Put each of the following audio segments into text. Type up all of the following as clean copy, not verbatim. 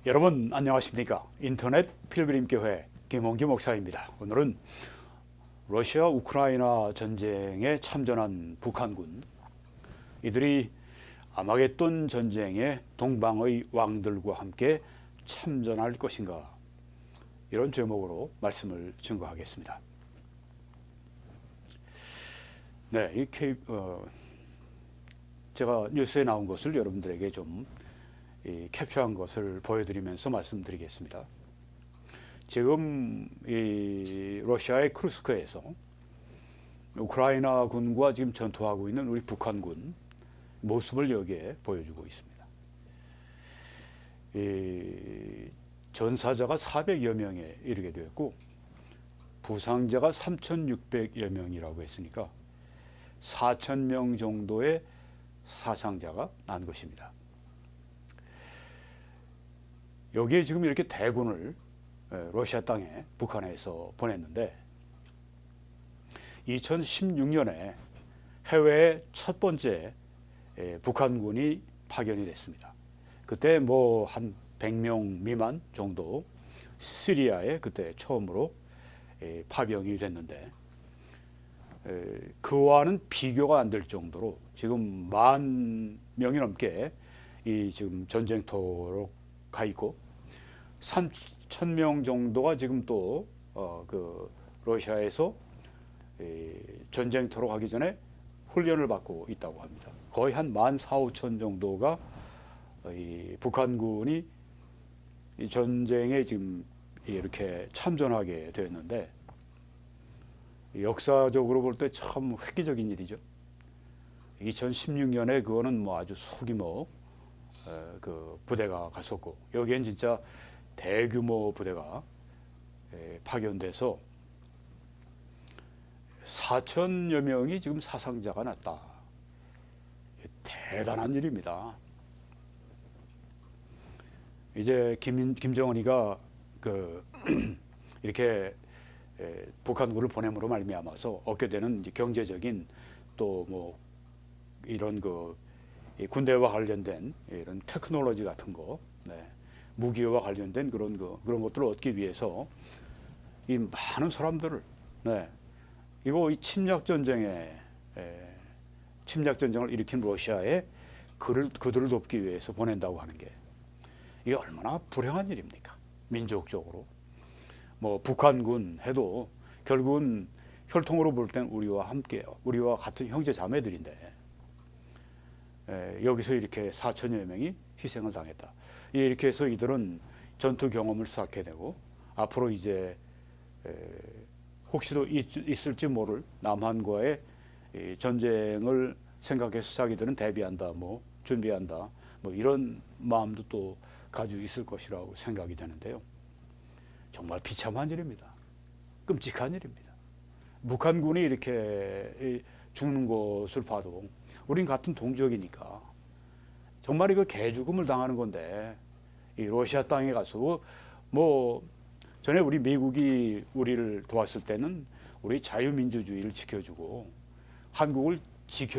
여러분 안녕하십니까? 인터넷 필그림교회 김홍기 목사입니다. 오늘은 러시아 우크라이나 전쟁에 참전한 북한군, 이들이 아마겟돈 전쟁에 동방의 왕들과 함께 참전할 것인가, 이런 제목으로 말씀을 증거하겠습니다. 네, 제가 뉴스에 나온 것을 여러분들에게 좀 캡처한 것을 보여드리면서 말씀드리겠습니다. 지금 이 러시아의 크루스크에서 우크라이나 군과 지금 전투하고 있는 우리 북한군 모습을 여기에 보여주고 있습니다. 이 전사자가 400여 명에 이르게 되었고 부상자가 3,600여 명이라고 했으니까 4,000명 정도의 사상자가 난 것입니다. 여기에 지금 이렇게 대군을 러시아 땅에 북한에서 보냈는데 2016년에 해외에 첫 번째 북한군이 파견이 됐습니다. 그때 뭐 한 100명 미만 정도 시리아에 그때 처음으로 파병이 됐는데 그와는 비교가 안 될 정도로 지금 10,000명이 넘게 이 지금 전쟁터로 가 있고 3,000명 정도가 지금 또 그 러시아에서 전쟁터로 가기 전에 훈련을 받고 있다고 합니다. 거의 한 14,000, 5,000 정도가 이 북한군이 이 전쟁에 지금 이렇게 참전하게 되었는데 역사적으로 볼 때 참 획기적인 일이죠. 2016년에 그거는 뭐 아주 소규모 그 부대가 갔었고 여기엔 진짜 대규모 부대가 파견돼서 4,000여 명이 지금 사상자가 났다. 대단한 일입니다. 이제 김정은이가 그 이렇게 북한군을 보냄으로 말미암아서 얻게 되는 경제적인 또 뭐 이런 그 군대와 관련된 이런 테크놀로지 같은 거, 무기와 관련된 그런 것들을 얻기 위해서 이 많은 사람들을, 이거 이 침략 전쟁을 일으킨 러시아에 그들을 돕기 위해서 보낸다고 하는 게 이게 얼마나 불행한 일입니까? 민족적으로. 뭐 북한군 해도 결국은 혈통으로 볼 땐 우리와 같은 형제 자매들인데 여기서 이렇게 4,000여 명이 희생을 당했다. 이렇게 해서 이들은 전투 경험을 쌓게 되고 앞으로 이제 혹시도 있을지 모를 남한과의 전쟁을 생각해서 자기들은 대비한다, 뭐 준비한다, 뭐 이런 마음도 또 가지고 있을 것이라고 생각이 되는데요. 정말 비참한 일입니다. 끔찍한 일입니다. 북한군이 이렇게 죽는 것을 봐도 우린 같은 동족이니까 정말 이거 개죽음을 당하는 건데 이 러시아 땅에 가서 뭐 전에 우리 미국이 우리를 도왔을 때는 우리 자유민주주의를 지켜주고 한국을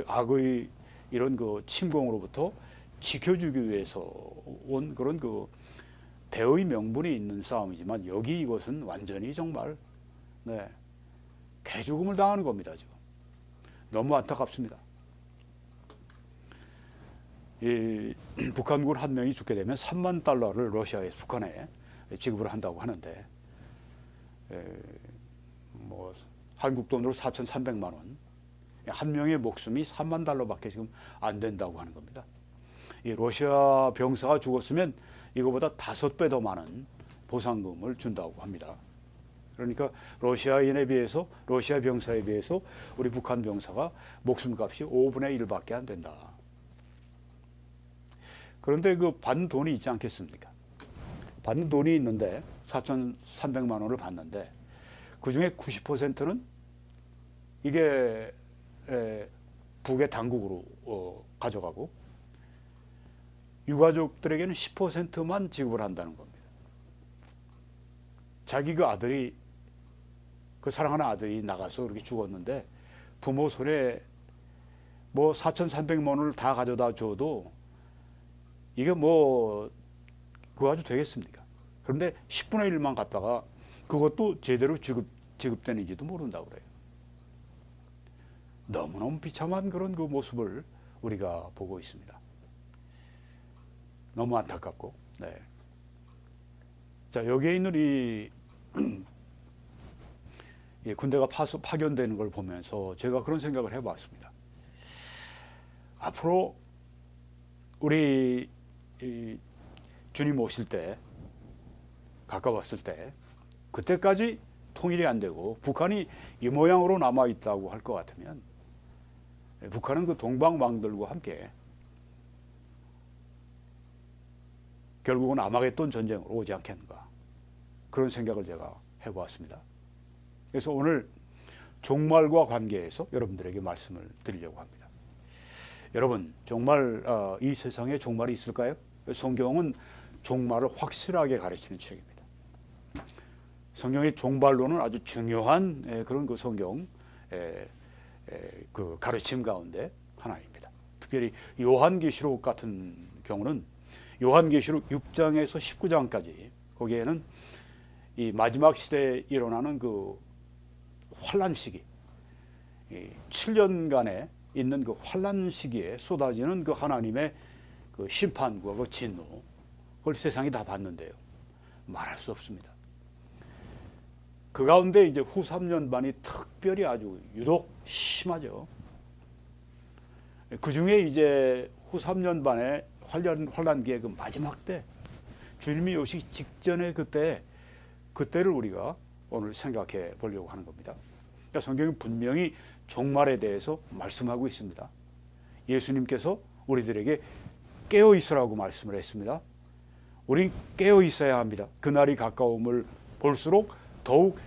악의 이런 그 침공으로부터 지켜주기 위해서 온 그런 그 대의 명분이 있는 싸움이지만 여기 이것은 완전히 정말 개죽음을 당하는 겁니다. 지금 너무 안타깝습니다. 이 북한군 한 명이 죽게 되면 3만 달러를 러시아에서 북한에 지급을 한다고 하는데 뭐 한국 돈으로 4,300만 원, 한 명의 목숨이 3만 달러밖에 지금 안 된다고 하는 겁니다. 이 러시아 병사가 죽었으면 이거보다 5배 더 많은 보상금을 준다고 합니다. 그러니까 러시아 병사에 비해서 우리 북한 병사가 목숨값이 5분의 1밖에 안 된다. 그런데 그 받는 돈이 있지 않겠습니까? 받는 돈이 있는데 4,300만 원을 받는데 그중에 90%는 이게 북의 당국으로 가져가고 유가족들에게는 10%만 지급을 한다는 겁니다. 자기 그 사랑하는 아들이 나가서 그렇게 죽었는데 부모 손에 뭐 4,300만 원을 다 가져다 줘도 이게 뭐 그거 가지고 되겠습니까? 그런데 10분의 1만 갖다가 그것도 제대로 지급되는지도 모른다고 그래요. 너무너무 비참한 그런 그 모습을 우리가 보고 있습니다. 너무 안타깝고. 네. 자, 여기에 있는 이 군대가 파견되는 걸 보면서 제가 그런 생각을 해봤습니다. 앞으로 우리 주님 오실 때, 가까웠을 때, 그때까지 통일이 안 되고 북한이 이 모양으로 남아 있다고 할 것 같으면 북한은 그 동방왕들과 함께 결국은 아마겟돈 전쟁으로 오지 않겠는가, 그런 생각을 제가 해보았습니다. 그래서 오늘 종말과 관계해서 여러분들에게 말씀을 드리려고 합니다. 여러분, 정말 이 세상에 종말이 있을까요? 성경은 종말을 확실하게 가르치는 책입니다. 성경의 종말론은 아주 중요한 그런 그 성경 그 가르침 가운데 하나입니다. 특별히 요한계시록 같은 경우는 요한계시록 6장에서 19장까지 거기에는 이 마지막 시대에 일어나는 그 환란 시기, 7년간에 있는 그 환란 시기에 쏟아지는 그 하나님의 그 심판과 그 진노, 그걸 세상이 다 봤는데요, 말할 수 없습니다. 그 가운데 이제 후 3년반이 특별히 아주 유독 심하죠. 그 중에 이제 후 3년반의 환란기의 그 마지막 때, 주님이 오시기 직전에 그때를 우리가 오늘 생각해 보려고 하는 겁니다. 그러니까 성경이 분명히 종말에 대해서 말씀하고 있습니다. 예수님께서 우리들에게 깨어 있으라고 말씀을 했습니다. 우린 깨어 있어야 합니다. 그날이 가까움을 볼수록 더욱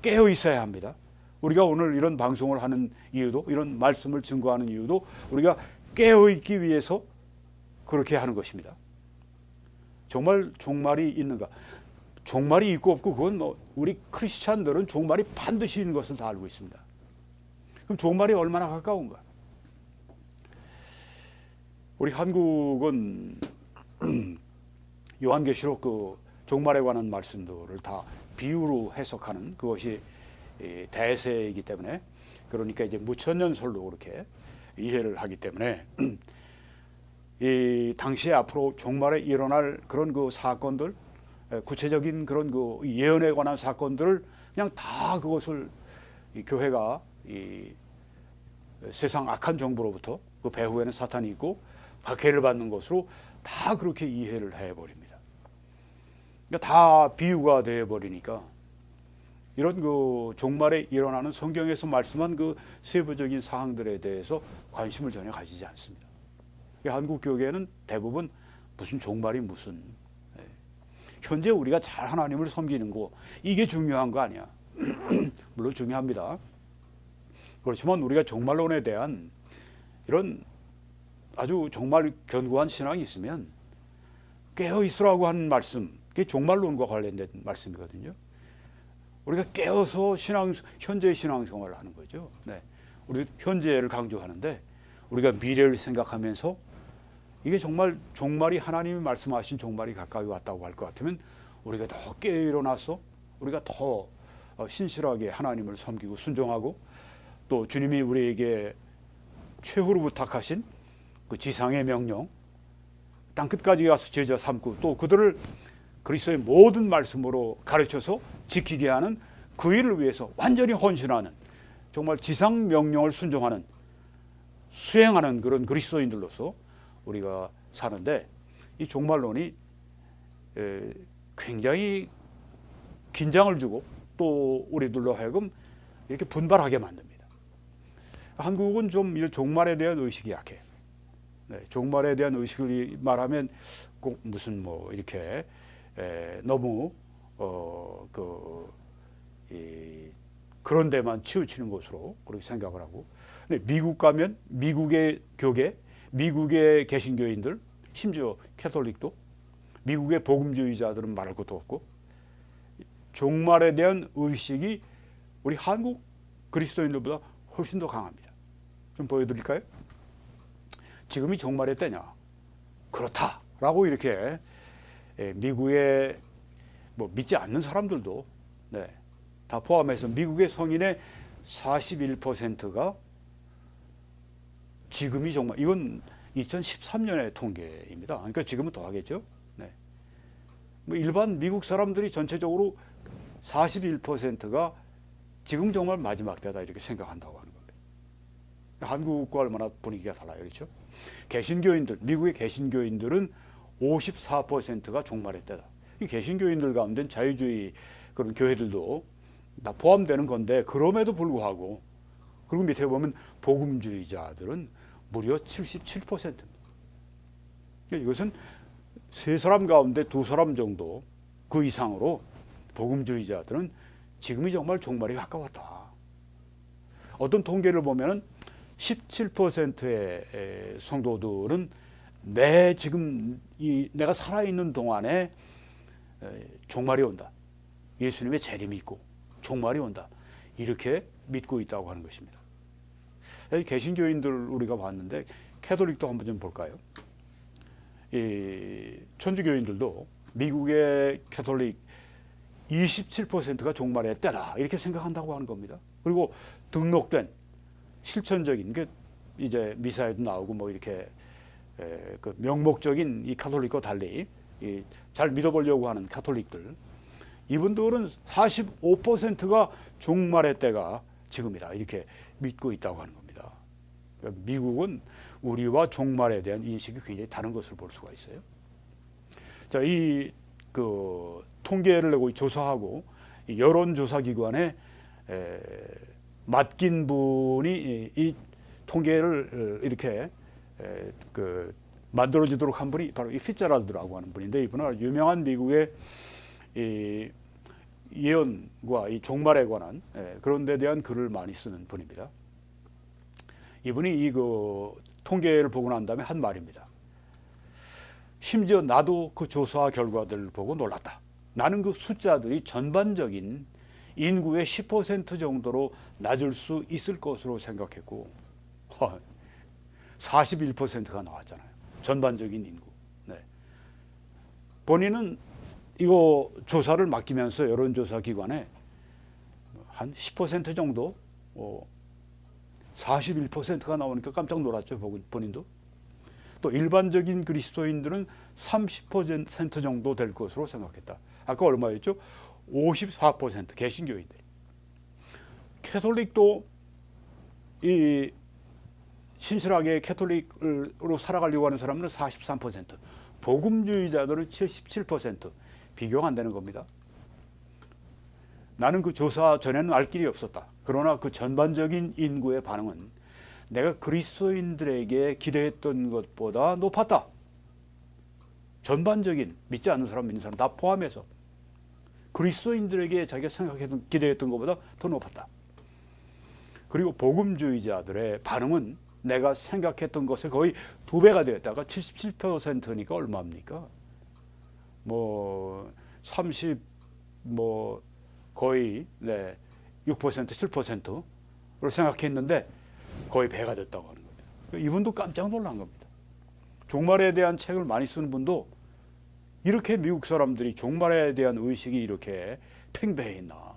깨어 있어야 합니다. 우리가 오늘 이런 방송을 하는 이유도, 이런 말씀을 증거하는 이유도 우리가 깨어 있기 위해서 그렇게 하는 것입니다. 정말 종말이 있는가? 종말이 있고 없고 그건 뭐 우리 크리스찬들은 종말이 반드시 있는 것을 다 알고 있습니다. 그럼 종말이 얼마나 가까운가? 우리 한국은 요한계시록 그 종말에 관한 말씀들을 다 비유로 해석하는 그것이 대세이기 때문에, 그러니까 이제 무천년설로 그렇게 이해를 하기 때문에 이 당시에 앞으로 종말에 일어날 그런 그 사건들, 구체적인 그런 그 예언에 관한 사건들을 그냥 다 그것을 이 교회가 이 세상 악한 정보로부터, 그 배후에는 사탄이 있고 박해를 받는 것으로 다 그렇게 이해를 해버립니다. 그러니까 다 비유가 되어버리니까 이런 그 종말에 일어나는 성경에서 말씀한 그 세부적인 사항들에 대해서 관심을 전혀 가지지 않습니다. 한국 교회는 대부분 무슨 종말이 무슨, 현재 우리가 잘 하나님을 섬기는 거, 이게 중요한 거 아니야. 물론 중요합니다. 그렇지만 우리가 종말론에 대한 이런 아주 정말 견고한 신앙이 있으면 깨어 있으라고 하는 말씀, 그게 종말론과 관련된 말씀이거든요. 우리가 깨어서 현재의 신앙생활을 하는 거죠. 네. 우리 현재를 강조하는데 우리가 미래를 생각하면서 이게 정말 종말이, 하나님이 말씀하신 종말이 가까이 왔다고 할 것 같으면 우리가 더 깨어 일어나서 우리가 더 신실하게 하나님을 섬기고 순종하고, 또 주님이 우리에게 최후로 부탁하신 그 지상의 명령, 땅끝까지 가서 제자 삼고 또 그들을 그리스도의 모든 말씀으로 가르쳐서 지키게 하는 그 일을 위해서 완전히 헌신하는, 정말 지상 명령을 순종하는, 수행하는 그런 그리스도인들로서 우리가 사는데, 이 종말론이 굉장히 긴장을 주고 또 우리들로 하여금 이렇게 분발하게 만듭니다. 한국은 좀 이 종말에 대한 의식이 약해요. 네, 종말에 대한 의식을 말하면 꼭 무슨 뭐 이렇게 너무 그런 데만 치우치는 것으로 그렇게 생각을 하고, 근데 미국 가면 미국의 교계, 미국의 개신교인들, 심지어 캐톨릭도, 미국의 복음주의자들은 말할 것도 없고, 종말에 대한 의식이 우리 한국 그리스도인들보다 훨씬 더 강합니다. 좀 보여드릴까요? 지금이 종말의 때냐? 그렇다라고 이렇게 미국의 뭐 믿지 않는 사람들도 다 포함해서 미국의 성인의 41%가 지금이 정말 이건 2013년의 통계입니다. 그러니까 지금은 더 하겠죠. 뭐 일반 미국 사람들이 전체적으로 41%가 지금 정말 마지막 때다 이렇게 생각한다고 하는 겁니다. 한국과 얼마나 분위기가 달라요, 그렇죠? 개신교인들, 미국의 개신교인들은 54%가 종말의 때다. 이 개신교인들 가운데 자유주의 그런 교회들도 다 포함되는 건데 그럼에도 불구하고 그리고 밑에 보면 복음주의자들은 무려 77%입니다. 이것은 세 사람 가운데 두 사람 정도 그 이상으로 복음주의자들은 지금이 정말 종말이 가까웠다. 어떤 통계를 보면은 17%의 성도들은 지금 내가 살아있는 동안에 종말이 온다. 예수님의 재림이 있고 종말이 온다. 이렇게 믿고 있다고 하는 것입니다. 개신교인들 우리가 봤는데 캐톨릭도 한번 좀 볼까요? 천주교인들도 미국의 캐톨릭 27%가 종말의 때다 이렇게 생각한다고 하는 겁니다. 그리고 등록된 실천적인 게 이제 미사에도 나오고 뭐 이렇게 그 명목적인 이 카톨릭과 달리 잘 믿어보려고 하는 카톨릭들 이분들은 45%가 종말의 때가 지금이다 이렇게 믿고 있다고 하는 겁니다. 그러니까 미국은 우리와 종말에 대한 인식이 굉장히 다른 것을 볼 수가 있어요. 자, 그 통계를 내고 조사하고 여론조사기관에 맡긴 분이 이 통계를 이렇게 그 만들어지도록 한 분이 바로 이 피츠제럴드라고 하는 분인데 이분은 유명한 미국의 이 예언과 이 종말에 관한 그런 데 대한 글을 많이 쓰는 분입니다. 이분이 그 통계를 보고 난 다음에 한 말입니다. 심지어 나도 그 조사 결과들을 보고 놀랐다. 나는 그 숫자들이 전반적인 인구의 10% 정도로 낮을 수 있을 것으로 생각했고 41%가 나왔잖아요. 전반적인 인구. 본인은 이거 조사를 맡기면서 여론조사 기관에 한 10% 정도 41%가 나오니까 깜짝 놀랐죠. 본인도. 또 일반적인 그리스도인들은 30% 정도 될 것으로 생각했다. 아까 얼마였죠? 54% 개신교인들. 캐톨릭도 이 신실하게 캐톨릭으로 살아가려고 하는 사람은 43%, 복음주의자들은 77%. 비교가 안 되는 겁니다. 나는 그 조사 전에는 알 길이 없었다. 그러나 그 전반적인 인구의 반응은 내가 그리스도인들에게 기대했던 것보다 높았다. 전반적인 믿지 않는 사람, 믿는 사람 다 포함해서 그리스도인들에게 자기가 생각했던 기대했던 것보다 더 높았다. 그리고 복음주의자들의 반응은 내가 생각했던 것에 거의 2배가 되었다가 77%니까 얼마입니까? 뭐 30 뭐 거의 6% 7%로 생각했는데 거의 배가 됐다고 하는 겁니다. 이분도 깜짝 놀란 겁니다. 종말에 대한 책을 많이 쓰는 분도 이렇게 미국 사람들이 종말에 대한 의식이 이렇게 팽배해 있나.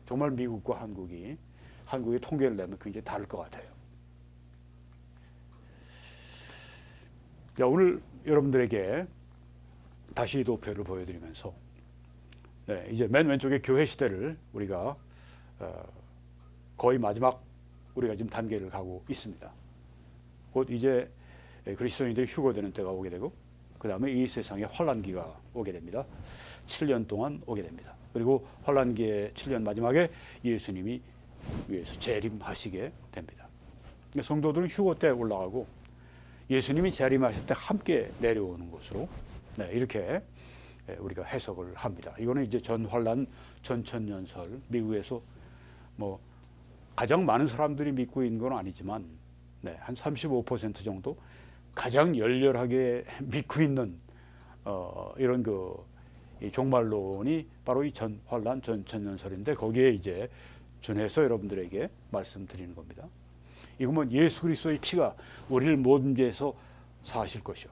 정말 미국과 한국의 통계를 내면 굉장히 다를 것 같아요. 자, 오늘 여러분들에게 다시 도표를 보여드리면서 이제 맨 왼쪽에 교회 시대를 우리가 거의 마지막 우리가 지금 단계를 가고 있습니다. 곧 이제 그리스도인들이 휴거되는 때가 오게 되고 그 다음에 이 세상에 환란기가 오게 됩니다. 7년 동안 오게 됩니다. 그리고 환란기의 7년 마지막에 예수님이 위에서 재림하시게 됩니다. 성도들은 휴거 때 올라가고 예수님이 재림하실 때 함께 내려오는 것으로 이렇게 우리가 해석을 합니다. 이거는 이제 전환란 전천년설 미국에서 뭐 가장 많은 사람들이 믿고 있는 건 아니지만 한 35% 정도 가장 열렬하게 믿고 있는 이런 그 종말론이 바로 이 전환란 전천년설인데 거기에 이제 준해서 여러분들에게 말씀드리는 겁니다. 이거면 예수 그리스도의 피가 우리를 모든 죄에서 사하실 것이요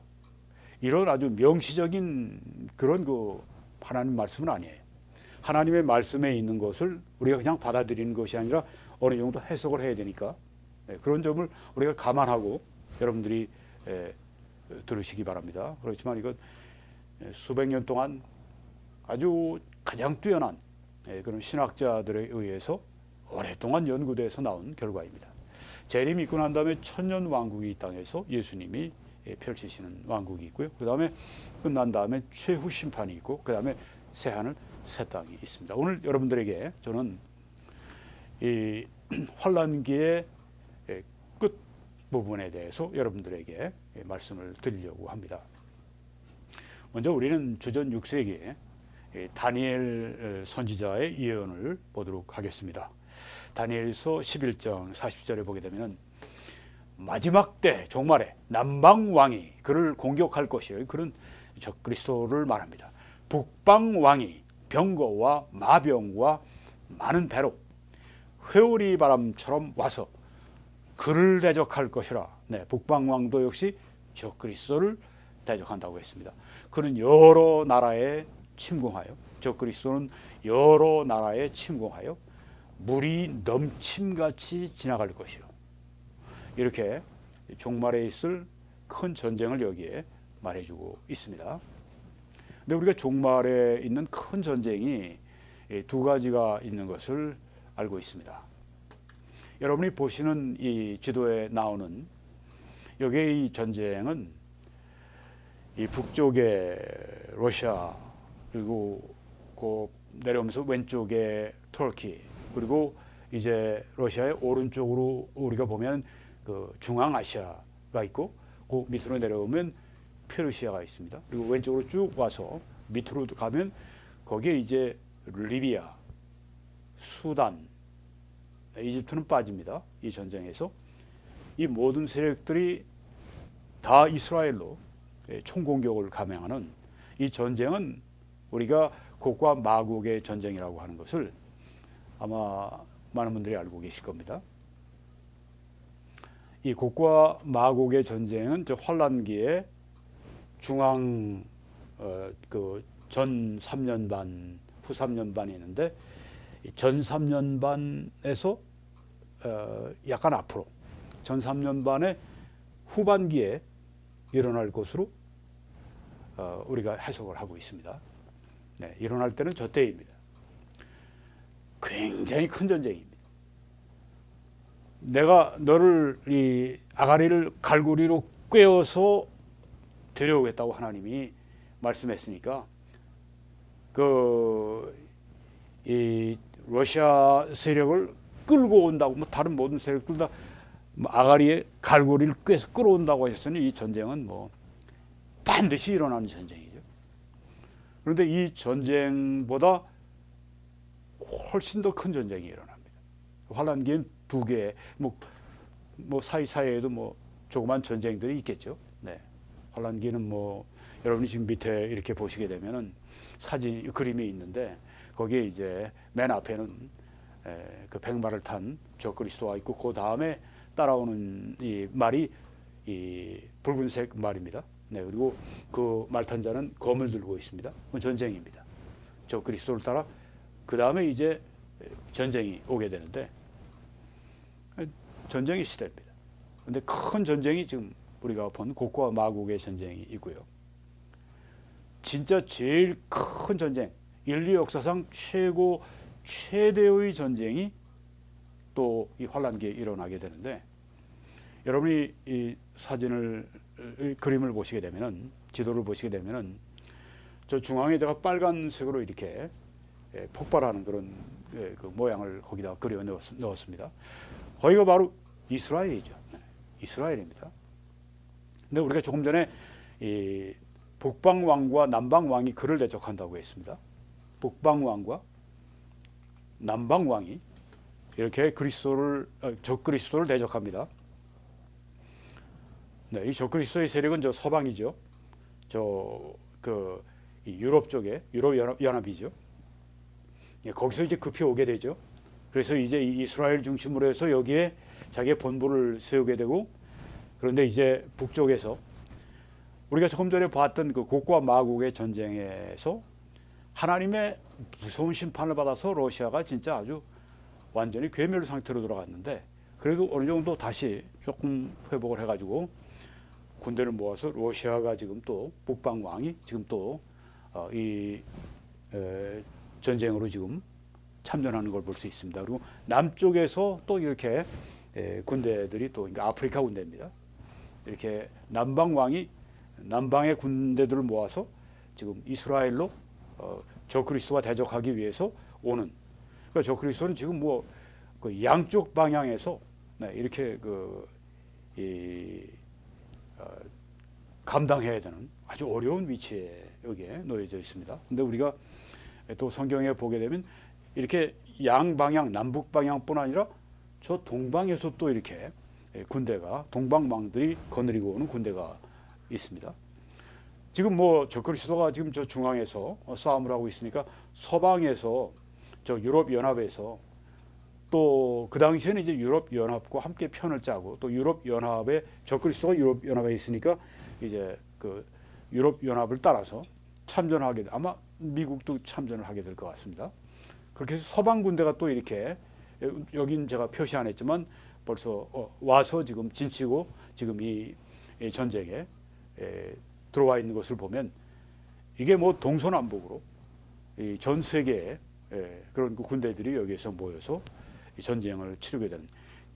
이런 아주 명시적인 그런 그 하나님 말씀은 아니에요. 하나님의 말씀에 있는 것을 우리가 그냥 받아들이는 것이 아니라 어느 정도 해석을 해야 되니까 그런 점을 우리가 감안하고 여러분들이 들으시기 바랍니다. 그렇지만 이건 수백 년 동안 아주 가장 뛰어난 그런 신학자들에 의해서 오랫동안 연구돼서 나온 결과입니다. 재림이 있고 난 다음에 천년 왕국이 이 땅에서 예수님이 펼치시는 왕국이 있고요. 그 다음에 끝난 다음에 최후 심판이 있고 그 다음에 새 하늘 새 땅이 있습니다. 오늘 여러분들에게 저는 이 환란기의 끝 부분에 대해서 여러분들에게 말씀을 드리려고 합니다. 먼저 우리는 주전 6세기에 다니엘 선지자의 예언을 보도록 하겠습니다. 다니엘서 11장 40절에 보게 되면 마지막 때 종말에 남방왕이 그를 공격할 것이에요. 그런 적그리스도를 말합니다. 북방왕이 병거와 마병과 많은 배로 회오리 바람처럼 와서 그를 대적할 것이라. 북방왕도 역시 적그리스도를 대적한다고 했습니다. 그는 여러 나라에 침공하여 적그리스도는 여러 나라에 침공하여 물이 넘침같이 지나갈 것이요. 이렇게 종말에 있을 큰 전쟁을 여기에 말해주고 있습니다. 근데 우리가 종말에 있는 큰 전쟁이 두 가지가 있는 것을 알고 있습니다. 여러분이 보시는 이 지도에 나오는 여기의 이 전쟁은 이 북쪽에 러시아 그리고 그 내려오면서 왼쪽에 터키 그리고 이제 러시아의 오른쪽으로 우리가 보면 그 중앙아시아가 있고 그 밑으로 내려오면 페르시아가 있습니다. 그리고 왼쪽으로 쭉 와서 밑으로 가면 거기에 이제 리비아, 수단, 이집트는 빠집니다. 이 전쟁에서 이 모든 세력들이 다 이스라엘로 총공격을 감행하는 이 전쟁은 우리가 곡과 마곡의 전쟁이라고 하는 것을 아마 많은 분들이 알고 계실 겁니다. 이 곡과 마곡의 전쟁은 저 환란기에 중앙 그 전 3년 반, 후 3년 반이 있는데 전 3년 반에서 약간 앞으로 전 3년 반의 후반기에 일어날 것으로 우리가 해석을 하고 있습니다. 네, 일어날 때는 저 때입니다. 굉장히 큰 전쟁입니다. 내가 너를 이 아가리를 갈고리로 꿰어서 데려오겠다고 하나님이 말씀했으니까 이 러시아 세력을 끌고 온다고 뭐 다른 모든 세력들 다 아가리에 갈고리를 꿰서 끌어온다고 하셨으니 이 전쟁은 뭐 반드시 일어나는 전쟁이죠. 그런데 이 전쟁보다 훨씬 더 큰 전쟁이 일어납니다. 환란기엔 두 개, 뭐 사이사이에도 뭐 조그만 전쟁들이 있겠죠. 네. 환란기는 뭐 여러분이 지금 밑에 이렇게 보시게 되면은 사진, 그림이 있는데 거기에 이제 맨 앞에는 그 백마를 탄 적그리스도가 있고 그 다음에 따라오는 이 말이 이 붉은색 말입니다. 네, 그리고 그 말탄 자는 검을 들고 있습니다. 그건 전쟁입니다. 적그리스도를 따라 그 다음에 이제 전쟁이 오게 되는데 전쟁의 시대입니다. 그런데 큰 전쟁이 지금 우리가 본 곡과 마곡의 전쟁이 있고요. 진짜 제일 큰 전쟁, 인류 역사상 최대의 전쟁이 또 이 환란기에 일어나게 되는데 여러분이 이 사진을 이 그림을 보시게 되면은 지도를 보시게 되면은 저 중앙에 제가 빨간색으로 이렇게 폭발하는 그런 그 모양을 거기다 그려 넣었습니다. 거기가 바로 이스라엘이죠. 이스라엘입니다. 근데 우리가 조금 전에 이 북방 왕과 남방 왕이 그를 대적한다고 했습니다. 북방 왕과 남방 왕이 이렇게 적그리스도를 대적합니다. 네, 이 적그리스도의 세력은 저 서방이죠. 유럽 쪽에 유럽 연합이죠. 예, 거기서 이제 급히 오게 되죠. 그래서 이제 이스라엘 중심으로 해서 여기에 자기의 본부를 세우게 되고 그런데 이제 북쪽에서 우리가 조금 전에 봤던 그 곡과 마곡의 전쟁에서 하나님의 무서운 심판을 받아서 러시아가 진짜 아주 완전히 괴멸 상태로 돌아갔는데, 그래도 어느 정도 다시 조금 회복을 해가지고 군대를 모아서 러시아가 지금 또 북방 왕이 지금 또 이 전쟁으로 지금 참전하는 걸 볼 수 있습니다. 그리고 남쪽에서 또 이렇게 군대들이 또, 그러니까 아프리카 군대입니다. 이렇게 남방 왕이 남방의 군대들을 모아서 지금 이스라엘로 적그리스도와 대적하기 위해서 오는, 그러니까 적그리스도는 지금 뭐 그 양쪽 방향에서 이렇게 감당해야 되는 아주 어려운 위치에 여기에 놓여져 있습니다. 근데 우리가 또 성경에 보게 되면 이렇게 양방향, 남북 방향뿐 아니라 저 동방에서 또 이렇게 군대가, 동방망들이 거느리고 오는 군대가 있습니다. 지금 뭐 적그리스도가 지금 저 중앙에서 싸움을 하고 있으니까 서방에서 저 유럽 연합에서 또 그 당시에는 이제 유럽 연합과 함께 편을 짜고, 또 유럽 연합에 적그리스도가 유럽 연합에 있으니까 이제 그 유럽 연합을 따라서 참전하게, 아마 미국도 참전을 하게 될 것 같습니다. 그렇게 해서 서방 군대가 또 이렇게, 여긴 제가 표시 안 했지만 벌써 와서 지금 진치고 지금 이 전쟁에 들어와 있는 것을 보면, 이게 뭐 동서남북으로 전 세계의 그런 군대들이 여기에서 모여서 전쟁을 치르게 되는,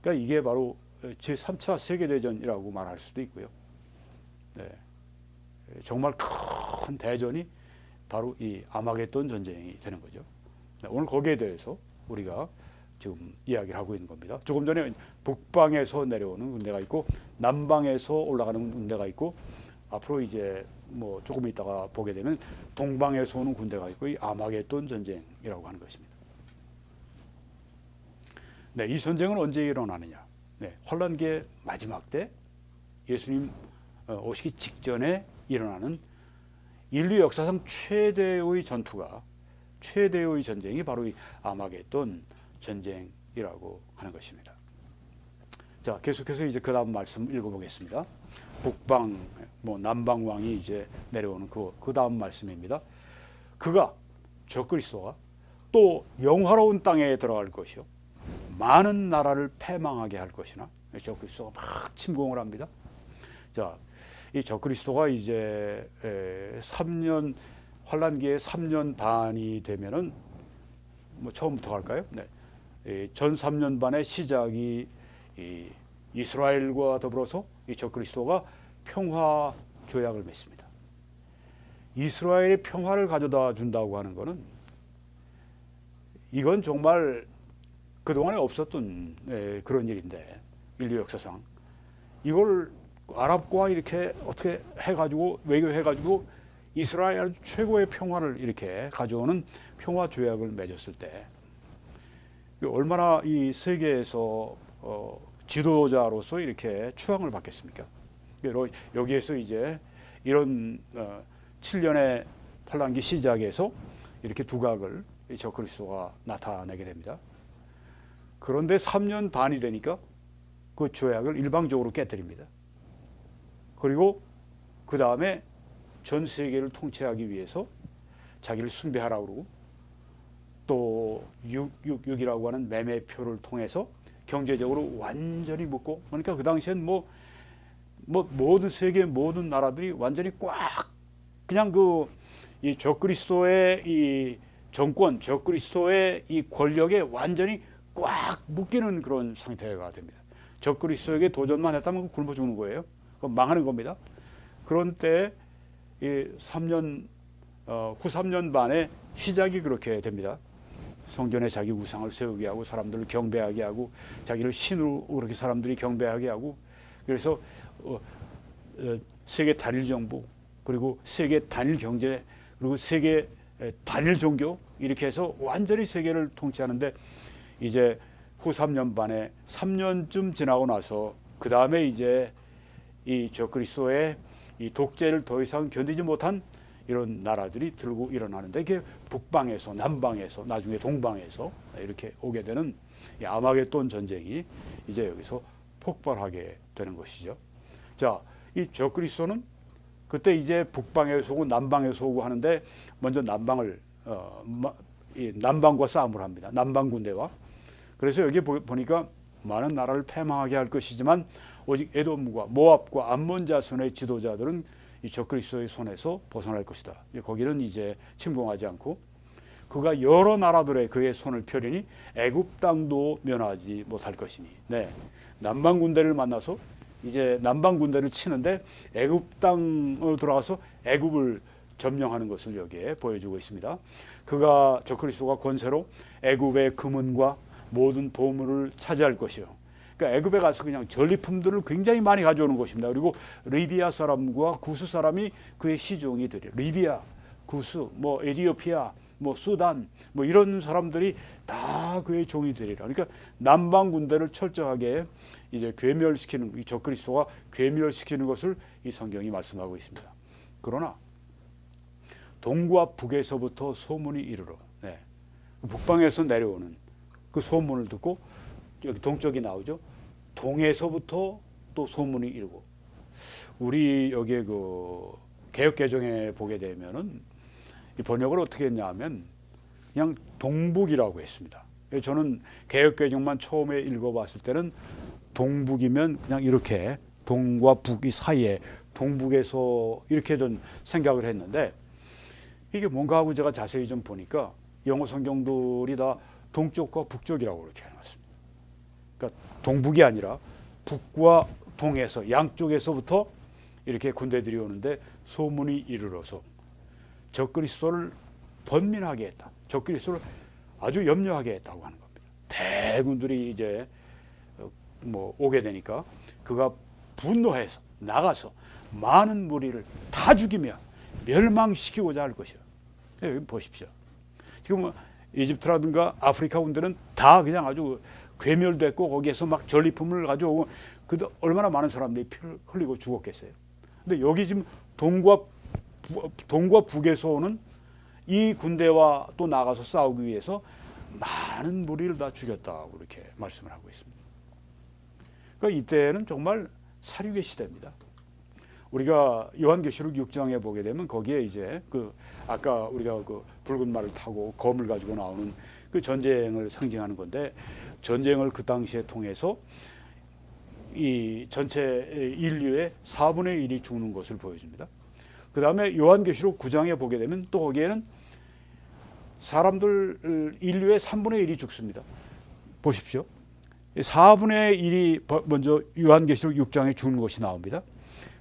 그러니까 이게 바로 제3차 세계대전이라고 말할 수도 있고요. 네. 정말 큰 대전이 바로 이 아마겟돈 전쟁이 되는 거죠. 네, 오늘 거기에 대해서 우리가 지금 이야기를 하고 있는 겁니다. 조금 전에 북방에서 내려오는 군대가 있고 남방에서 올라가는 군대가 있고, 앞으로 이제 뭐 조금 있다가 보게 되면 동방에서 오는 군대가 있고, 이 아마겟돈 전쟁이라고 하는 것입니다. 네, 이 전쟁은 언제 일어나느냐? 네, 환란기의 마지막 때 예수님 오시기 직전에 일어나는 인류 역사상 최대의 전투가, 최대의 전쟁이 바로 이 아마겟돈 전쟁이라고 하는 것입니다. 자, 계속해서 이제 그 다음 말씀 읽어보겠습니다. 북방, 뭐 남방 왕이 이제 내려오는 그 다음 말씀입니다. 그가, 적그리스도가 또 영화로운 땅에 들어갈 것이요, 많은 나라를 패망하게 할 것이나, 적그리스도가 막 침공을 합니다. 자, 이 적그리스도가 이제 3년, 환란기에 3년 반이 되면은, 뭐 처음부터 갈까요? 네. 전 3년 반의 시작이 이 이스라엘과 더불어서 이 적그리스도가 평화 조약을 맺습니다. 이스라엘의 평화를 가져다 준다고 하는 것은, 이건 정말 그동안에 없었던 그런 일인데, 인류 역사상 이걸 아랍과 이렇게 어떻게 해가지고 외교해가지고 이스라엘 최고의 평화를 이렇게 가져오는 평화 조약을 맺었을 때, 얼마나 이 세계에서 지도자로서 이렇게 추앙을 받겠습니까? 여기에서 이제 이런 7년의 환란기 시작에서 이렇게 두각을 적그리스도가 나타내게 됩니다. 그런데 3년 반이 되니까 그 조약을 일방적으로 깨뜨립니다. 그리고 그 다음에 전 세계를 통치하기 위해서 자기를 숭배하라고 그러고, 또 666이라고 하는 매매표를 통해서 경제적으로 완전히 묶고, 그러니까 그 당시엔 뭐 모든 세계 모든 나라들이 완전히 꽉 그냥 이 적그리스도의 이 정권, 적그리스도의 이 권력에 완전히 꽉 묶이는 그런 상태가 됩니다. 적그리스도에게 도전만 했다면 굶어 죽는 거예요. 그럼 망하는 겁니다. 그런 때 이 3년 후 3년 반에 시작이 그렇게 됩니다. 성전에 자기 우상을 세우게 하고, 사람들을 경배하게 하고, 자기를 신으로 그렇게 사람들이 경배하게 하고, 그래서 세계 단일 정부, 그리고 세계 단일 경제, 그리고 세계 단일 종교, 이렇게 해서 완전히 세계를 통치하는데, 이제 후 3년 반에 3년쯤 지나고 나서 그 다음에 이제 이 적그리스도의 이 독재를 더 이상 견디지 못한 이런 나라들이 들고 일어나는데, 이게 북방에서, 남방에서, 나중에 동방에서 이렇게 오게 되는 이 아마겟돈 전쟁이 이제 여기서 폭발하게 되는 것이죠. 자, 이 적그리스도는 그때 이제 북방에서 오고 남방에서 오고 하는데 먼저 남방을 이 남방과 싸움을 합니다. 남방 군대와. 그래서 여기 보니까 많은 나라를 패망하게 할 것이지만 오직 에돔과 모압과 암몬 자손의 지도자들은 이 적그리스도의 손에서 벗어날 것이다. 거기는 이제 침공하지 않고 그가 여러 나라들의 그의 손을 펴리니 애굽 땅도 면하지 못할 것이니. 네. 남방 군대를 만나서 이제 남방 군대를 치는데 애굽 땅으로 들어가서 애굽을 점령하는 것을 여기에 보여주고 있습니다. 그가 적그리스도가 권세로 애굽의 금은과 모든 보물을 차지할 것이요. 그러니까 애굽에 가서 그냥 전리품들을 굉장히 많이 가져오는 것입니다. 그리고 리비아 사람과 구스 사람이 그의 시종이 되리. 리비아, 구스, 뭐 에티오피아, 뭐 수단, 뭐 이런 사람들이 다 그의 종이 되리라. 그러니까 남방 군대를 철저하게 이제 괴멸시키는, 이 적그리스도가 괴멸시키는 것을 이 성경이 말씀하고 있습니다. 그러나 동과 북에서부터 소문이 이르러, 네. 북방에서 내려오는 그 소문을 듣고 여기 동쪽이 나오죠. 동에서부터 또 소문이 이르고, 우리 여기에 그 개역개정에 보게 되면은 이 번역을 어떻게 했냐면 그냥 동북이라고 했습니다. 저는 개역개정만 처음에 읽어봤을 때는 동북이면 그냥 이렇게 동과 북이 사이에 동북에서 이렇게 좀 생각을 했는데, 이게 뭔가 하고 제가 자세히 좀 보니까 영어 성경들이 다 동쪽과 북쪽이라고 그렇게 해놨습니다. 그러니까 동북이 아니라 북과 동에서 양쪽에서부터 이렇게 군대들이 오는데 소문이 이르러서 적그리스도를 번민하게 했다. 적그리스도를 아주 염려하게 했다고 하는 겁니다. 대군들이 이제 뭐 오게 되니까 그가 분노해서 나가서 많은 무리를 다 죽이며 멸망시키고자 할 것이요. 여기 보십시오. 지금 이집트라든가 아프리카 군대는 다 그냥 아주 괴멸됐고 거기에서 막 전리품을 가져오고 그 얼마나 많은 사람들이 피를 흘리고 죽었겠어요. 근데 여기 지금 동과 북에서 오는 이 군대와 또 나가서 싸우기 위해서 많은 무리를 다 죽였다고 이렇게 말씀을 하고 있습니다. 그러니까 이때는 정말 사륙의 시대입니다. 우리가 요한계시록 6장에 보게 되면 거기에 이제 그 아까 우리가 그 붉은 말을 타고 검을 가지고 나오는 그 전쟁을 상징하는 건데, 전쟁을 그 당시에 통해서 이 전체 인류의 4분의 1이 죽는 것을 보여줍니다. 그 다음에 요한계시록 9장에 보게 되면 또 거기에는 사람들 인류의 3분의 1이 죽습니다. 보십시오. 4분의 1이 먼저 요한계시록 6장에 죽는 것이 나옵니다.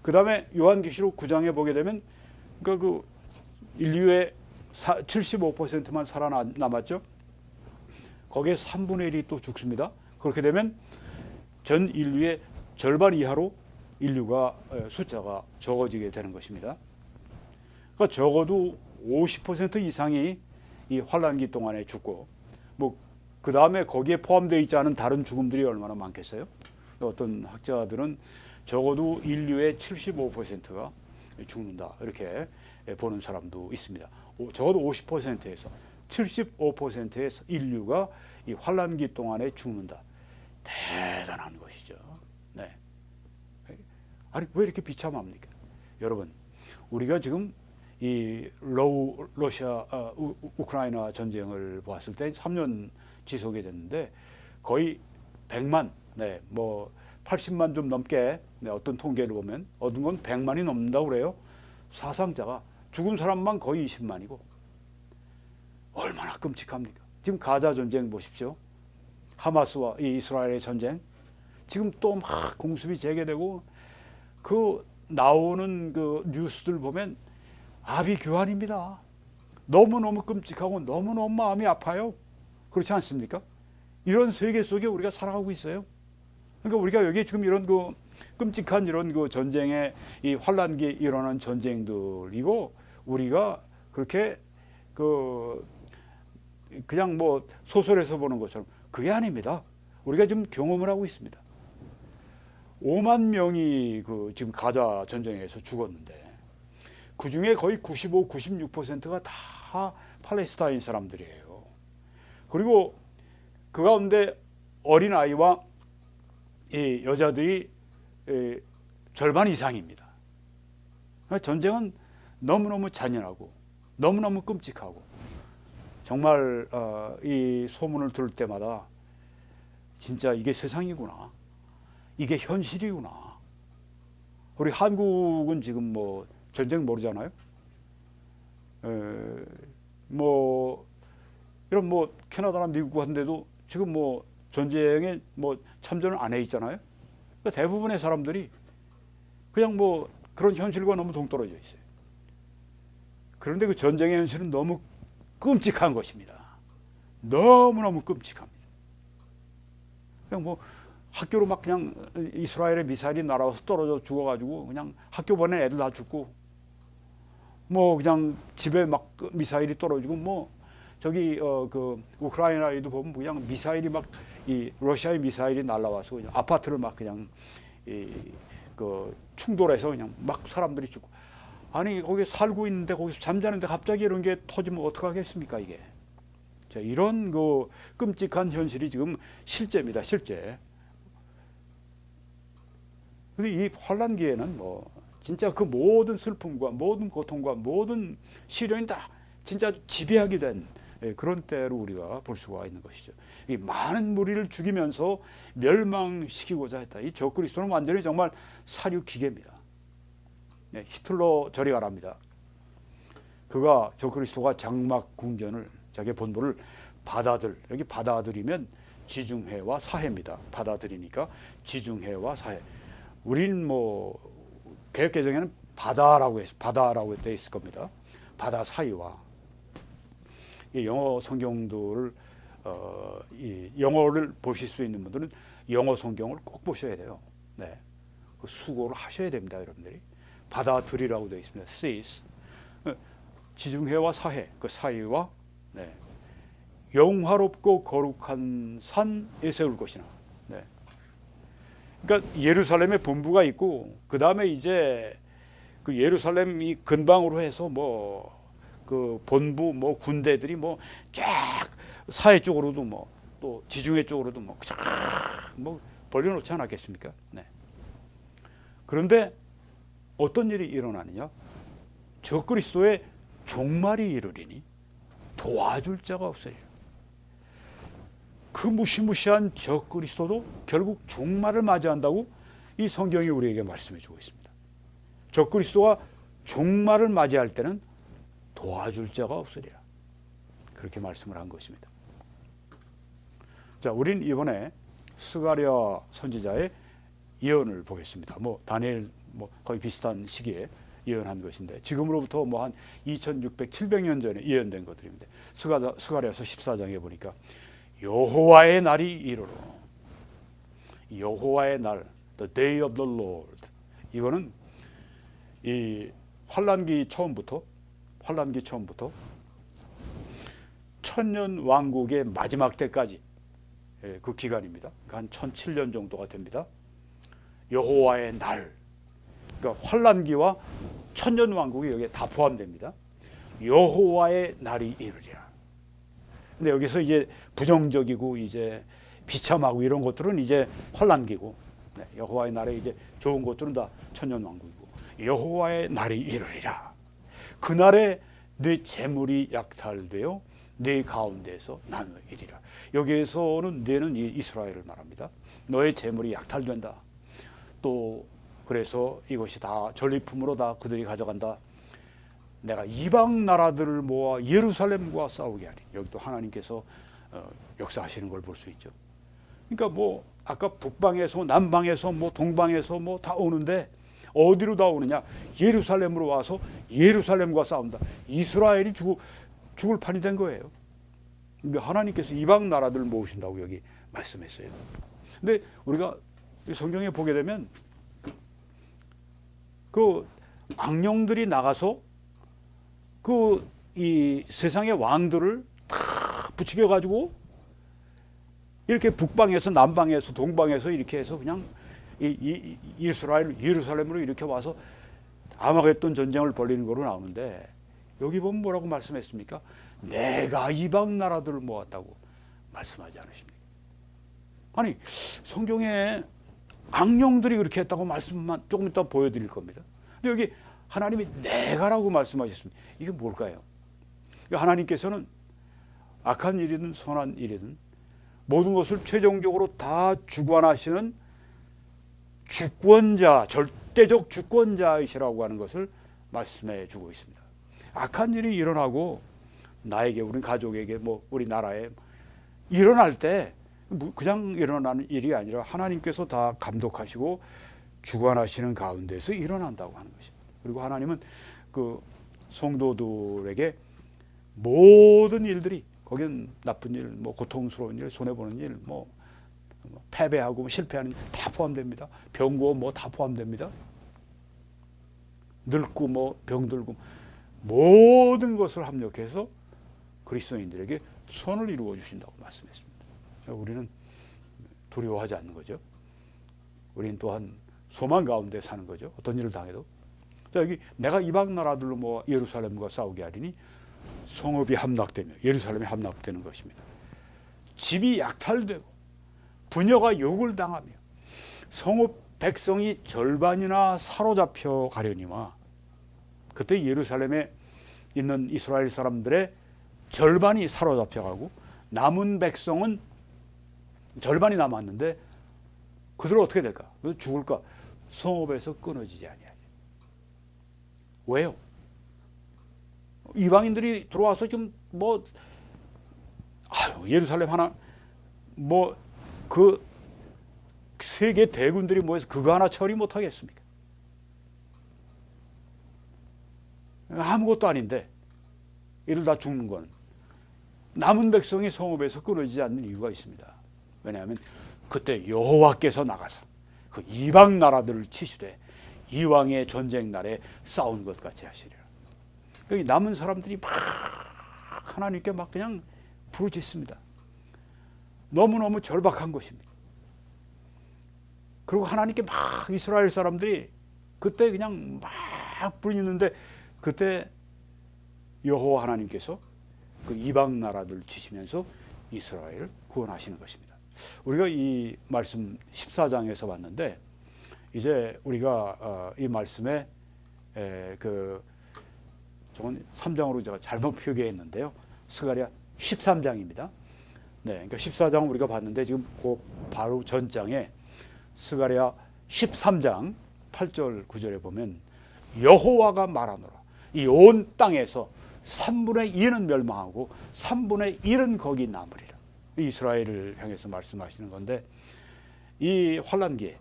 그 다음에 요한계시록 9장에 보게 되면 그 인류의 75%만 살아남았죠. 거기에 3분의 1이 또 죽습니다. 그렇게 되면 전 인류의 절반 이하로 인류가 숫자가 적어지게 되는 것입니다. 그러니까 적어도 50% 이상이 이 환란기 동안에 죽고, 뭐 그 다음에 거기에 포함되어 있지 않은 다른 죽음들이 얼마나 많겠어요? 어떤 학자들은 적어도 인류의 75%가 죽는다 이렇게 보는 사람도 있습니다. 적어도 50%에서 75%의 인류가 이 환란기 동안에 죽는다. 대단한 것이죠. 네. 아니 왜 이렇게 비참합니까? 여러분, 우리가 지금 이 러시아 우크라이나 전쟁을 보았을 때 3년 지속이 됐는데 거의 100만, 네, 뭐 80만 좀 넘게, 네, 어떤 통계를 보면 어떤 건 100만이 넘는다고 그래요. 사상자가 죽은 사람만 거의 20만이고 얼마나 끔찍합니까? 지금 가자 전쟁 보십시오. 하마스와 이 이스라엘의 전쟁, 지금 또 막 공습이 재개되고 그 나오는 그 뉴스들 보면 아비규환입니다. 너무너무 끔찍하고 너무너무 마음이 아파요. 그렇지 않습니까? 이런 세계 속에 우리가 살아가고 있어요. 그러니까 우리가 여기 지금 이런 그 끔찍한 이런 그 전쟁에 이 환란기에 일어난 전쟁들이고, 우리가 그렇게 그냥 뭐 소설에서 보는 것처럼 그게 아닙니다. 우리가 지금 경험을 하고 있습니다. 5만 명이 그 지금 가자 전쟁에서 죽었는데 그 중에 거의 95, 96%가 다 팔레스타인 사람들이에요. 그리고 그 가운데 어린 아이와 이 여자들이 절반 이상입니다. 전쟁은 너무너무 잔인하고 너무너무 끔찍하고 정말 이 소문을 들을 때마다 진짜 이게 세상이구나, 이게 현실이구나. 우리 한국은 지금 뭐 전쟁 모르잖아요. 뭐 이런 뭐 캐나다나 미국 같은데도 지금 뭐 전쟁에 뭐 참전을 안 해 있잖아요. 그러니까 대부분의 사람들이 그냥 뭐 그런 현실과 너무 동떨어져 있어요. 그런데 그 전쟁의 현실은 너무 끔찍한 것입니다. 너무너무 끔찍합니다. 그냥 뭐 학교로 막 그냥 이스라엘의 미사일이 날아와서 떨어져 죽어가지고 그냥 학교 보낸 애들 다 죽고, 뭐 그냥 집에 막 미사일이 떨어지고, 뭐 저기 그 우크라이나에도 보면 그냥 미사일이 막 이 러시아의 미사일이 날아와서 그냥 아파트를 막 그냥 그 충돌해서 그냥 막 사람들이 죽고. 아니 거기 살고 있는데 거기서 잠자는데 갑자기 이런 게 터지면 어떡하겠습니까 이게. 자, 이런 그 끔찍한 현실이 지금 실제입니다, 실제. 근데 이 환란기에는 뭐 진짜 그 모든 슬픔과 모든 고통과 모든 시련이 다 진짜 지배하게 된 그런 때로 우리가 볼 수가 있는 것이죠. 이 많은 무리를 죽이면서 멸망시키고자 했다. 이 적그리스도는 완전히 정말 사륙 기계입니다. 히틀러 저리 가랍니다. 그가 적그리스도가 장막 궁전을 자기의 본부를 여기 받아들이면 지중해와 사해입니다. 받아들이니까 지중해와 사해. 우린 뭐 개혁 개정에는 바다라고 돼 있을 겁니다. 바다 사이와. 이 영어 성경들을 이 영어를 보실 수 있는 분들은 영어 성경을 꼭 보셔야 돼요. 네, 그 수고를 하셔야 됩니다, 여러분들이. 바다들이라고 되어 있습니다. seas. 지중해와 사해, 그 사이와 네, 영화롭고 거룩한 산에 세울 것이나. 네. 그러니까 예루살렘에 본부가 있고 그 다음에 이제 그 예루살렘이 근방으로 해서 뭐 그 본부 뭐 군대들이 뭐 쫙 사해 쪽으로도 뭐 또 지중해 쪽으로도 뭐 쫙 뭐 벌려놓지 않았겠습니까? 네. 그런데 어떤 일이 일어나느냐? 적그리스도의 종말이 이르리니 도와줄 자가 없으리라. 그 무시무시한 적그리스도도 결국 종말을 맞이한다고 이 성경이 우리에게 말씀해 주고 있습니다. 적그리스도가 종말을 맞이할 때는 도와줄 자가 없으리라. 그렇게 말씀을 한 것입니다. 자, 우린 이번에 스가랴 선지자의 예언을 보겠습니다. 뭐 다니엘 뭐 거의 비슷한 시기에 예언한 것인데 지금으로부터 뭐 한 2600, 700년 전에 예언된 것들입니다. 스가랴서 14장에 보니까 여호와의 날이 이르러. 여호와의 날, the day of the Lord. 이거는 이 환란기 처음부터 천년 왕국의 마지막 때까지 그 기간입니다. 한 1007년 정도가 됩니다. 여호와의 날, 그러니까 환란기와 천년 왕국이 여기에 다 포함됩니다. 여호와의 날이 이르리라. 근데 여기서 이제 부정적이고 이제 비참하고 이런 것들은 이제 환란기고, 네, 여호와의 날에 이제 좋은 것들은 다 천년 왕국이고, 여호와의 날이 이르리라. 그날에 네 재물이 약탈되어 네 가운데서 나누이리라. 여기에서는 뇌는 이스라엘을 말합니다. 너의 재물이 약탈된다. 또 그래서 이것이 다 전리품으로 다 그들이 가져간다. 내가 이방 나라들을 모아 예루살렘과 싸우게 하리. 여기 또 하나님께서 역사하시는 걸 볼 수 있죠. 그러니까 뭐 아까 북방에서 남방에서 뭐 동방에서 뭐 다 오는데 어디로 다 오느냐? 예루살렘으로 와서 예루살렘과 싸운다. 이스라엘이 죽을 판이 된 거예요. 그러니까 하나님께서 이방 나라들 모으신다고 여기 말씀했어요. 근데 우리가 성경에 보게 되면 그 악령들이 나가서 그 이 세상의 왕들을 다 부추겨 가지고 이렇게 북방에서 남방에서 동방에서 이렇게 해서 그냥 이스라엘 예루살렘으로 이렇게 와서 아마겟돈 전쟁을 벌리는 거로 나오는데 여기 보면 뭐라고 말씀했습니까? 내가 이방 나라들을 모았다고 말씀하지 않으십니까? 아니 성경에 악령들이 그렇게 했다고 말씀만 조금 이따 보여드릴 겁니다. 근데 여기 하나님이 내가라고 말씀하셨습니다. 이게 뭘까요? 하나님께서는 악한 일이든 선한 일이든 모든 것을 최종적으로 다 주관하시는 주권자, 절대적 주권자이시라고 하는 것을 말씀해 주고 있습니다. 악한 일이 일어나고 나에게, 우리 가족에게, 우리 나라에 일어날 때 그냥 일어나는 일이 아니라 하나님께서 다 감독하시고 주관하시는 가운데서 일어난다고 하는 것입니다. 그리고 하나님은 그 성도들에게 모든 일들이, 거긴 나쁜 일, 고통스러운 일, 손해보는 일, 패배하고 실패하는 일 다 포함됩니다. 병고 다 포함됩니다. 늙고 병들고 모든 것을 합력해서 그리스도인들에게 선을 이루어 주신다고 말씀했습니다. 우리는 두려워하지 않는 거죠. 우리는 또한 소망 가운데 사는 거죠. 어떤 일을 당해도. 여기 내가 이방 나라들로 예루살렘과 싸우게 하리니 성읍이 함락되며 예루살렘이 함락되는 것입니다. 집이 약탈되고 부녀가 욕을 당하며 성읍 백성이 절반이나 사로잡혀 가려니와, 그때 예루살렘에 있는 이스라엘 사람들의 절반이 사로잡혀가고 남은 백성은 절반이 남았는데 그들 어떻게 될까? 죽을까? 성읍에서 끊어지지 아니하니. 왜요? 이방인들이 들어와서 지금 예루살렘 하나 그 세계 대군들이 모여서 그거 하나 처리 못 하겠습니까? 아무것도 아닌데 이들 다 죽는 건 남은 백성이 성읍에서 끊어지지 않는 이유가 있습니다. 왜냐하면 그때 여호와께서 나가서 그 이방 나라들을 치시되 이왕의 전쟁 날에 싸운 것 같이 하시리라. 여기 남은 사람들이 막 하나님께 그냥 부르짖습니다. 너무너무 절박한 것입니다. 그리고 하나님께 이스라엘 사람들이 그때 그냥 부르짖는데, 그때 여호와 하나님께서 그 이방 나라들을 치시면서 이스라엘을 구원하시는 것입니다. 우리가 이 말씀 14장에서 봤는데, 이제 우리가 이 말씀에 저건 3장으로 제가 잘못 표기했는데요. 스가랴 13장입니다. 네, 그러니까 14장 우리가 봤는데 지금 그 바로 전장에 스가랴 13장 8절 9절에 보면 여호와가 말하노라. 이 온 땅에서 3분의 2는 멸망하고 3분의 1은 거기 남으리라. 이스라엘을 향해서 말씀하시는 건데, 이 환란기에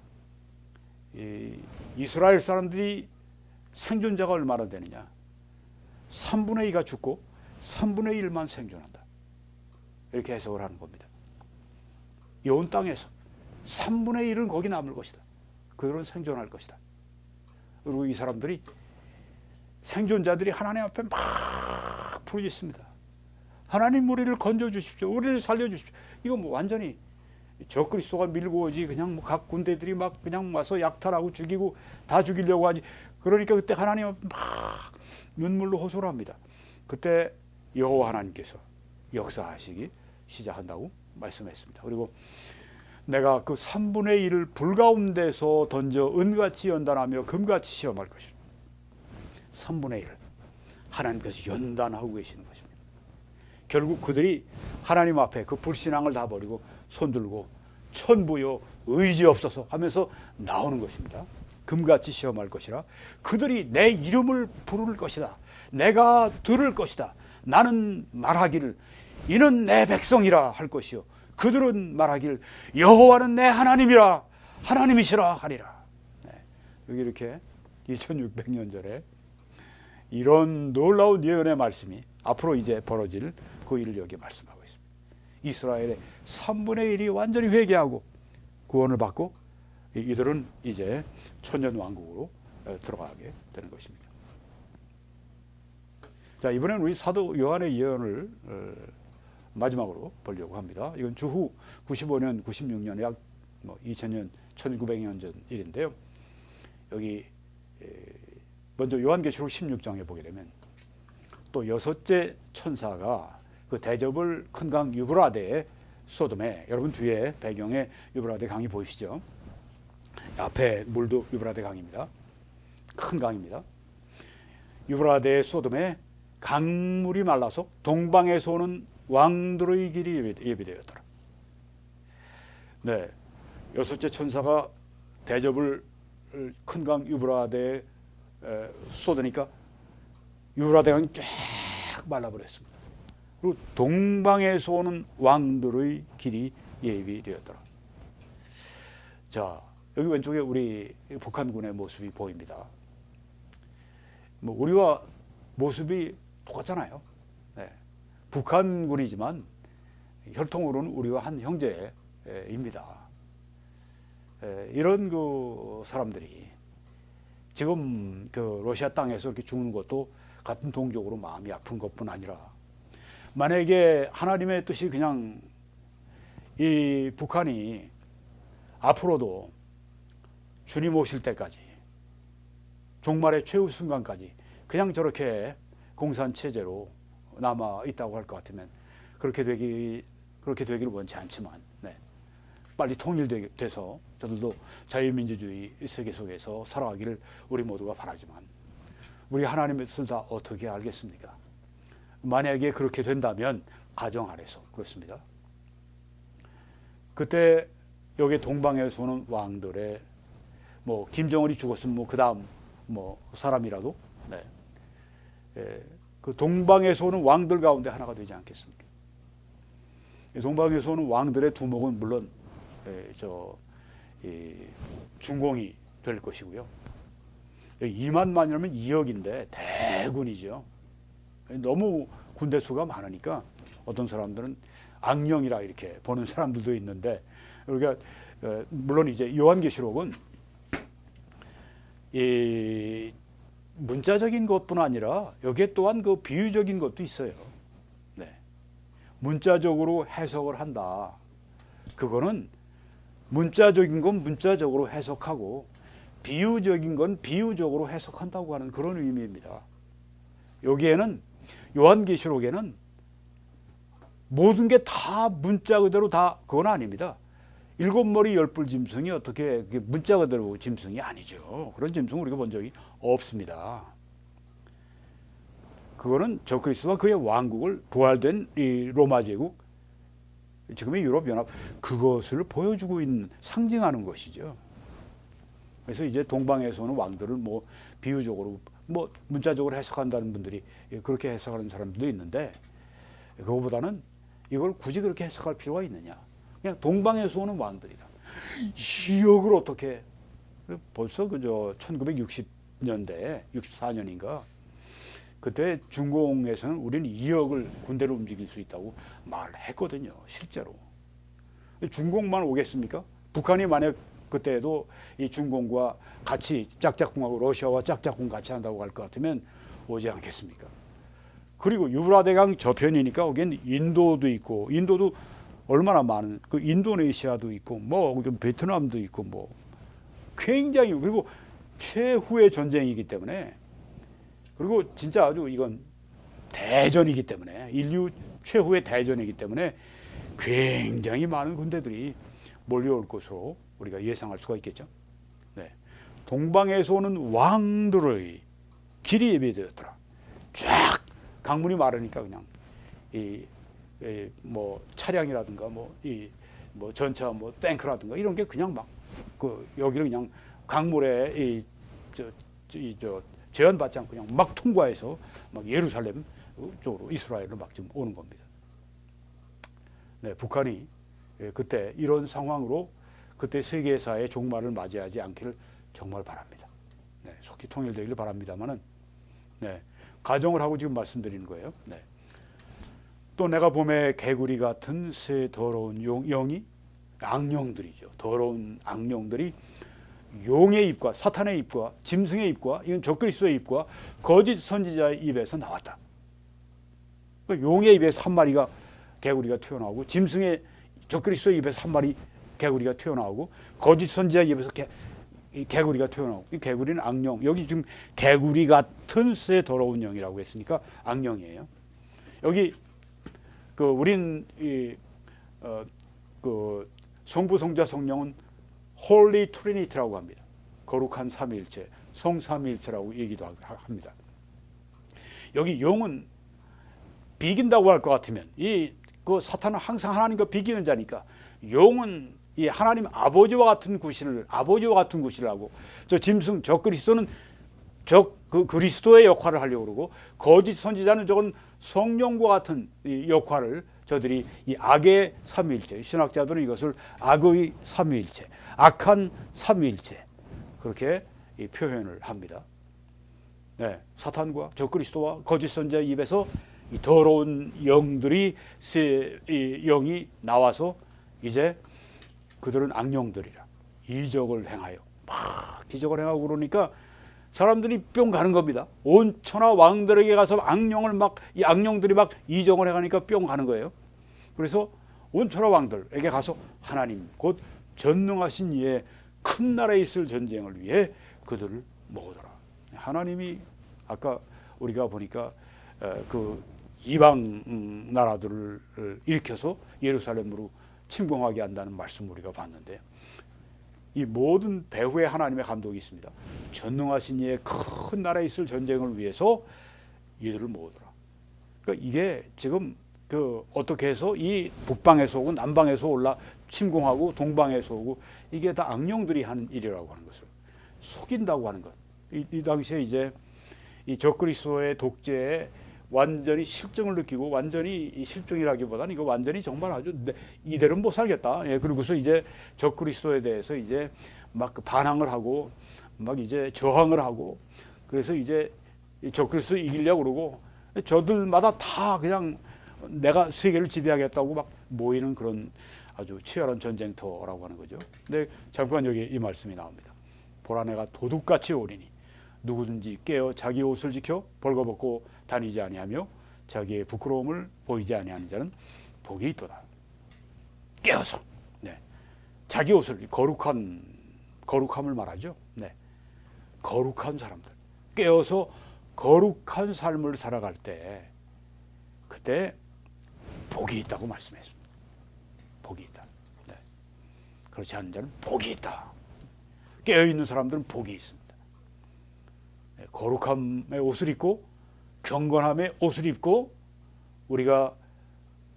이스라엘 사람들이 생존자가 얼마나 되느냐? 3분의 2가 죽고 3분의 1만 생존한다. 이렇게 해석을 하는 겁니다. 이 온 땅에서 3분의 1은 거기 남을 것이다. 그들은 생존할 것이다. 그리고 이 사람들이, 생존자들이 하나님 앞에 막 부르짖습니다. 하나님, 우리를 건져주십시오. 우리를 살려주십시오. 이거 완전히 적그리스도가 밀고 오지, 그냥 각 군대들이 그냥 와서 약탈하고 죽이고 다 죽이려고 하지. 그러니까 그때 하나님 앞에 막 눈물로 호소를 합니다. 그때 여호와 하나님께서 역사하시기 시작한다고 말씀했습니다. 그리고 내가 그 3분의 1을 불 가운데서 던져 은같이 연단하며 금같이 시험할 것이다. 3분의 1을 하나님께서 연단하고 계시는 것입니다. 결국 그들이 하나님 앞에 그 불신앙을 다 버리고 손들고 천부여 의지 없어서 하면서 나오는 것입니다. 금같이 시험할 것이라. 그들이 내 이름을 부를 것이다. 내가 들을 것이다. 나는 말하기를 이는 내 백성이라 할 것이요, 그들은 말하기를 여호와는 내 하나님이라, 하나님이시라 하리라. 네. 여기 이렇게 2600년 전에 이런 놀라운 예언의 말씀이 앞으로 이제 벌어질 그 일을 여기 말씀하고 있습니다. 이스라엘의 3분의 1이 완전히 회개하고 구원을 받고 이들은 이제 천년 왕국으로 들어가게 되는 것입니다. 자, 이번엔 우리 사도 요한의 예언을 마지막으로 보려고 합니다. 이건 주후 95년, 96년, 약 2000년, 1900년 전 일인데요. 여기 먼저 요한계시록 16장에 보게 되면 또 여섯째 천사가 그 대접을 큰 강 유브라데의 소돔에, 여러분 뒤에 배경에 유브라데 강이 보이시죠? 앞에 물도 유브라데 강입니다. 큰 강입니다. 유브라데 소돔에 강물이 말라서 동방에서 오는 왕들의 길이 예비되었더라. 네, 여섯째 천사가 대접을 큰 강 유브라데에 쏟으니까 유브라데 강이 쫙 말라버렸습니다. 그리고 동방에서 오는 왕들의 길이 예비되었더라. 자, 여기 왼쪽에 우리 북한군의 모습이 보입니다. 뭐 우리와 모습이 똑같잖아요. 네. 북한군이지만 혈통으로는 우리와 한 형제입니다. 이런 그 사람들이 지금 그 러시아 땅에서 이렇게 죽는 것도 같은 동족으로 마음이 아픈 것뿐 아니라, 만약에 하나님의 뜻이 그냥 이 북한이 앞으로도 주님 오실 때까지, 종말의 최후 순간까지 그냥 저렇게 공산 체제로 남아 있다고 할 것 같으면 그렇게 되기를 원치 않지만, 네, 빨리 통일돼서 저들도 자유민주주의 세계 속에서 살아가기를 우리 모두가 바라지만, 우리 하나님의 뜻을 다 어떻게 알겠습니까? 만약에 그렇게 된다면 가정 아래서 그렇습니다. 그때 여기 동방에서 오는 왕들의 뭐 김정은이 죽었으면 뭐 그다음 뭐 사람이라도, 네, 그 동방에서 오는 왕들 가운데 하나가 되지 않겠습니까? 동방에서 오는 왕들의 두목은 물론 중공이 될 것이고요. 2만만이라면 2억인데 대군이죠. 너무 군대 수가 많으니까 어떤 사람들은 악령이라 이렇게 보는 사람들도 있는데, 우리가 물론 이제 요한계시록은 이 문자적인 것뿐 아니라 여기에 또한 그 비유적인 것도 있어요. 네. 문자적으로 해석을 한다. 그거는 문자적인 건 문자적으로 해석하고 비유적인 건 비유적으로 해석한다고 하는 그런 의미입니다. 여기에는, 요한계시록에는 모든 게 다 문자 그대로 다 그건 아닙니다. 7머리 10뿔 짐승이 어떻게 문자 그대로 짐승이 아니죠. 그런 짐승 우리가 본 적이 없습니다. 그거는 적그리스도와 그의 왕국을, 부활된 이 로마 제국, 지금의 유럽 연합, 그것을 보여주고 있는, 상징하는 것이죠. 그래서 이제 동방에서 오는 왕들을 뭐 비유적으로 뭐 문자적으로 해석한다는 분들이 그렇게 해석하는 사람들도 있는데, 그거보다는 이걸 굳이 그렇게 해석할 필요가 있느냐. 그냥 동방에서 오는 왕들이다. 2억을 어떻게, 벌써 그저 1960년대 64년인가 그때 중공에서는 우리는 2억을 군대로 움직일 수 있다고 말을 했거든요. 실제로. 중공만 오겠습니까? 북한이 만약 그때도 이 중공과 같이 짝짝꿍하고 러시아와 짝짝꿍 같이 한다고 할 것 같으면 오지 않겠습니까? 그리고 유브라데강 저편이니까 거기엔 인도도 있고, 인도도 얼마나 많은, 그 인도네시아도 있고 뭐 베트남도 있고 뭐 굉장히, 그리고 최후의 전쟁이기 때문에, 그리고 진짜 아주 이건 대전이기 때문에, 인류 최후의 대전이기 때문에 굉장히 많은 군대들이 몰려올 것으로 우리가 예상할 수가 있겠죠. 네. 동방에서 오는 왕들의 길이 예비되었더라. 쫙 강물이 마르니까 그냥 뭐 차량이라든가 뭐 전차 뭐 탱크라든가 이런 게 그냥 막 그 여기를 그냥 강물에 제한받지 않고 그냥 막 통과해서 막 예루살렘 쪽으로, 이스라엘로 막 좀 오는 겁니다. 네, 북한이 그때 이런 상황으로 그때 세계사의 종말을 맞이하지 않기를 정말 바랍니다. 네, 속히 통일되기를 바랍니다만은, 네, 가정을 하고 지금 말씀드리는 거예요. 네. 또 내가 봄에 개구리 같은 새 더러운 영이, 악령들이죠. 더러운 악령들이 용의 입과 사탄의 입과 짐승의 입과, 이건 적그리스도의 입과 거짓 선지자의 입에서 나왔다. 그러니까 용의 입에서 한 마리가 개구리가 튀어나오고, 짐승의 적그리스도의 입에서 한 마리 개구리가 튀어나오고, 거짓 선지자의 입에서 개구리가 튀어나오고, 이 개구리는 악령. 여기 지금 개구리 같은 새 더러운 영이라고 했으니까 악령이에요. 여기 우린 성부, 성자, 성령은 홀리 트리니티라고 합니다. 거룩한 삼위일체, 성삼위일체라고 얘기도 합니다. 여기 용은 비긴다고 할 것 같으면 그 사탄은 항상 하나님과 비기는 자니까 용은 이 하나님 아버지와 같은 구실을 하고 저 짐승 저 그리스도는 그 그리스도의 역할을 하려고 그러고 거짓 선지자는 저건 성령과 같은 이 역할을 저들이 이 악의 삼위일체 신학자들은 이것을 악의 삼위일체 악한 삼위일체 그렇게 이 표현을 합니다. 네, 사탄과 저 그리스도와 거짓 선지자의 입에서 이 더러운 영들이 이 영이 나와서 이제 그들은 악령들이라 이적을 행하여 막 기적을 행하고 그러니까 사람들이 뿅 가는 겁니다. 온 천하 왕들에게 가서 이 악령들이 막 이적을 해가니까 뿅 가는 거예요. 그래서 온 천하 왕들에게 가서 하나님 곧 전능하신 이의 큰 나라에 있을 전쟁을 위해 그들을 모으더라. 하나님이 아까 우리가 보니까 그 이방 나라들을 일으켜서 예루살렘으로 침공하게 한다는 말씀을 우리가 봤는데 이 모든 배후에 하나님의 감독이 있습니다. 전능하신 이의 큰 나라에 있을 전쟁을 위해서 이들을 모으더라. 그러니까 이게 지금 그 어떻게 해서 이 북방에서 오고 남방에서 올라 침공하고 동방에서 오고 이게 다 악령들이 하는 일이라고 하는 것을 속인다고 하는 것. 이 당시에 이제 이 적그리스도의 독재에 완전히 실증을 느끼고 완전히 이 실증이라기보다는 이거 완전히 정말 아주 이대로는 못 살겠다. 예, 그러고서 이제 적그리스도에 대해서 이제 막 반항을 하고 막 이제 저항을 하고 그래서 이제 적그리스도 이기려고 그러고 저들마다 다 그냥 내가 세계를 지배하겠다고 막 모이는 그런 아주 치열한 전쟁터라고 하는 거죠. 근데 잠깐 여기 이 말씀이 나옵니다. 보라 내가 도둑같이 오리니 누구든지 깨어 자기 옷을 지켜 벌거벗고 다니지 아니하며 자기의 부끄러움을 보이지 아니하는 자는 복이 있도다. 깨어서 네. 자기 옷을 거룩함을 말하죠. 네. 거룩한 사람들 깨어서 거룩한 삶을 살아갈 때 그때 복이 있다고 말씀했습니다. 복이 있다. 네. 그렇지 않은 자는 복이 있다. 깨어있는 사람들은 복이 있습니다. 네. 거룩함의 옷을 입고 경건함의 옷을 입고 우리가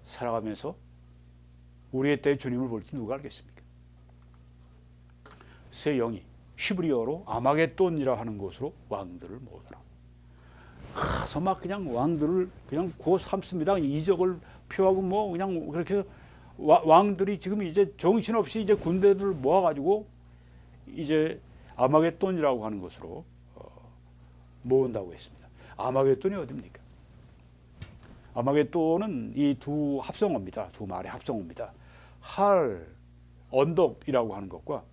살아가면서 우리의 때 주님을 볼지 누가 알겠습니까? 새 영이 히브리어로 아마겟돈이라 하는 곳으로 왕들을 모으더라. 가서 막 그냥 왕들을 그냥 구워 삼습니다. 이적을 표하고 뭐 그냥 그렇게 왕들이 지금 이제 정신없이 이제 군대들을 모아가지고 이제 아마겟돈이라고 하는 곳으로 모은다고 했습니다. 아마겟돈이 어디입니까? 아마겟돈은 이 두 합성어입니다. 두 말의 합성어입니다. 할, 언덕이라고 하는 것과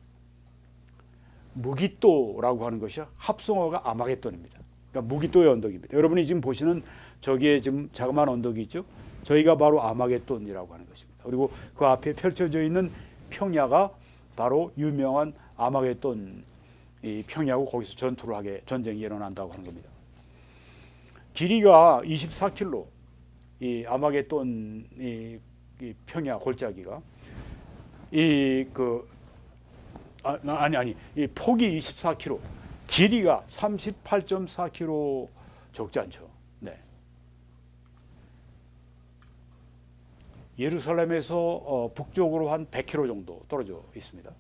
무기또라고 하는 것이 합성어가 아마겟돈입니다. 그러니까 무기또의 언덕입니다. 여러분이 지금 보시는 저기에 지금 자그마한 언덕이 있죠. 저희가 바로 아마겟돈이라고 하는 것입니다. 그리고 그 앞에 펼쳐져 있는 평야가 바로 유명한 아마겟돈 이 평야고 거기서 전쟁이 일어난다고 하는 겁니다. 길이가 24km 이 아마겟돈 이 평야 골짜기가 이 폭이 24km 길이가 38.4km 적지 않죠. 네. 예루살렘에서 북쪽으로 한 100km 정도 떨어져 있습니다.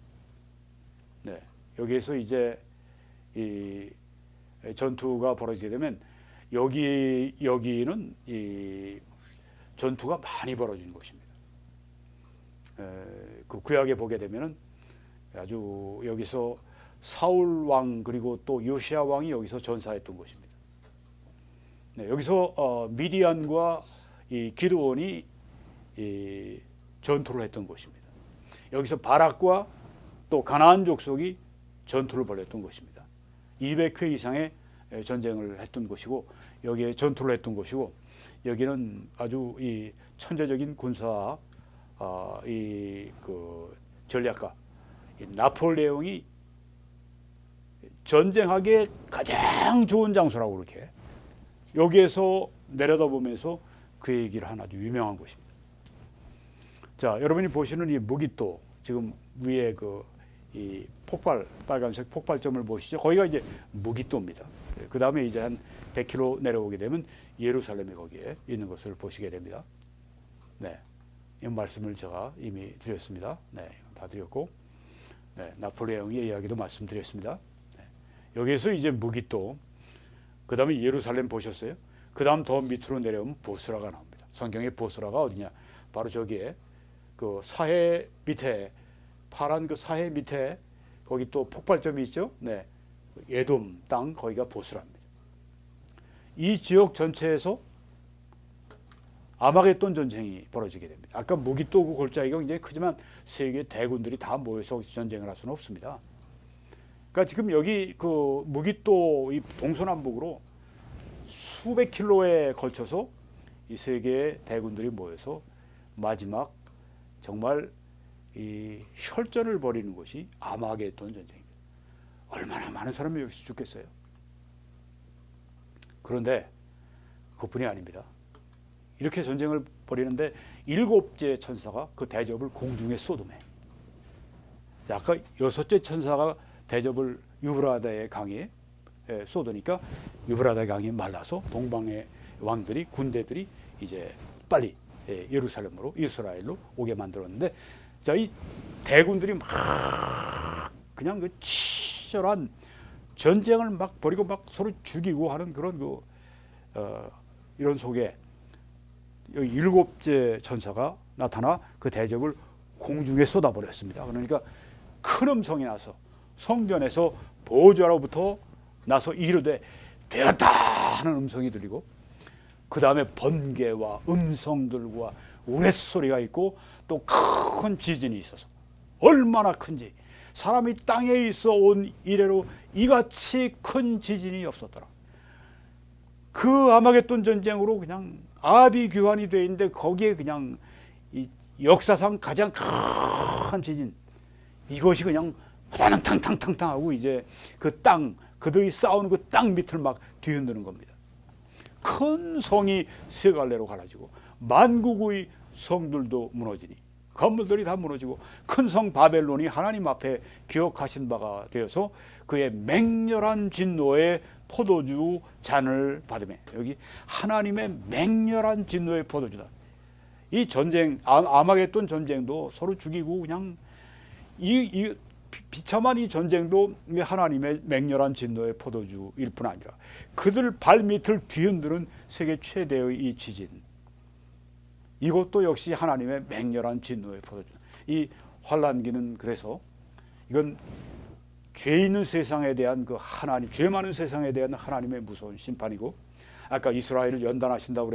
네. 여기에서 이제 이 전투가 벌어지게 되면 여기는 이 전투가 많이 벌어지는 곳입니다. 그 구약에 보게 되면은 아주 여기서 사울 왕 그리고 또 요시야 왕이 여기서 전사했던 곳입니다. 네, 여기서 미디안과 이 기드온이 이 전투를 했던 곳입니다. 여기서 바락과 또 가나안 족속이 전투를 벌였던 곳입니다. 200회 이상의 전쟁을 했던 곳이고 여기에 전투를 했던 곳이고 여기는 아주 이 천재적인 군사 그 전략가 나폴레옹이 전쟁하기에 가장 좋은 장소라고 그렇게 여기에서 내려다보면서 그 얘기를 한 아주 유명한 곳입니다. 자, 여러분이 보시는 이 무기또 지금 위에 이 빨간색 폭발점을 보시죠. 거기가 이제 무기또입니다. 그 다음에 이제 한 100km 내려오게 되면 예루살렘이 거기에 있는 것을 보시게 됩니다. 네, 이 말씀을 제가 이미 드렸습니다. 네, 다 드렸고, 네, 나폴레옹의 이야기도 말씀드렸습니다. 네, 여기에서 이제 무기또, 그 다음에 예루살렘 보셨어요? 그 다음 더 밑으로 내려오면 보스라가 나옵니다. 성경의 보스라가 어디냐? 바로 저기에 그 사해 밑에, 파란 그 사해 밑에 거기 또 폭발점이 있죠? 네, 에돔 땅 거기가 보스랍니다. 이 지역 전체에서 아마겟돈 전쟁이 벌어지게 됩니다. 아까 무기또고 골짜기가 굉장히 크지만 세계 대군들이 다 모여서 전쟁을 할 수는 없습니다. 그러니까 지금 여기 그 무기또 이 동서남북으로 수백 킬로에 걸쳐서 이 세계의 대군들이 모여서 마지막 정말 이 혈전을 벌이는 것이 아마겟돈 전쟁입니다. 얼마나 많은 사람이 여기서 죽겠어요. 그런데 그뿐이 아닙니다. 이렇게 전쟁을 벌이는데 7째 천사가 그 대접을 공중에 쏟으매. 아까 6째 천사가 대접을 유브라데 강에 쏟으니까 유브라데 강이 말라서 동방의 왕들이 군대들이 이제 빨리 예루살렘으로 이스라엘로 오게 만들었는데, 자, 이 대군들이 막 그냥 그 치열한 전쟁을 막 벌이고 막 서로 죽이고 하는 그런 이런 속에 여기 7째 천사가 나타나 그 대접을 공중에 쏟아버렸습니다. 그러니까 큰 음성이 나서 성전에서 보좌로부터 나서 이르되 되었다 하는 음성이 들리고, 그 다음에 번개와 음성들과 우레소리가 있고 또 큰 지진이 있어서, 얼마나 큰지 사람이 땅에 있어 온 이래로 이같이 큰 지진이 없었더라. 그 아마겟돈 전쟁으로 그냥 아비규환이 돼 있는데 거기에 그냥 이 역사상 가장 큰 지진, 이것이 그냥 탕탕탕탕탕 하고 이제 그 땅, 그들이 싸우는 그 땅 밑을 막 뒤흔드는 겁니다. 큰 성이 세 갈래로 갈라지고 만국의 성들도 무너지니, 건물들이 다 무너지고 큰 성 바벨론이 하나님 앞에 기억하신 바가 되어서 그의 맹렬한 진노의 포도주 잔을 받으며, 여기 하나님의 맹렬한 진노의 포도주다. 이 전쟁, 아마겟돈 전쟁도 서로 죽이고 그냥 이 비참한 이 전쟁도 하나님의 맹렬한 진노의 포도주일 뿐 아니라 그들 발밑을 뒤흔드는 세계 최대의 이 지진, 이것도 역시 하나님의 맹렬한 진노의 포도주다. 이 환란기는 그래서 이건 죄 있는 세상에 대한 그 하나님, 죄 많은 세상에 대한 하나님의 무서운 심판이고, 아까 이스라엘을 연단하신다고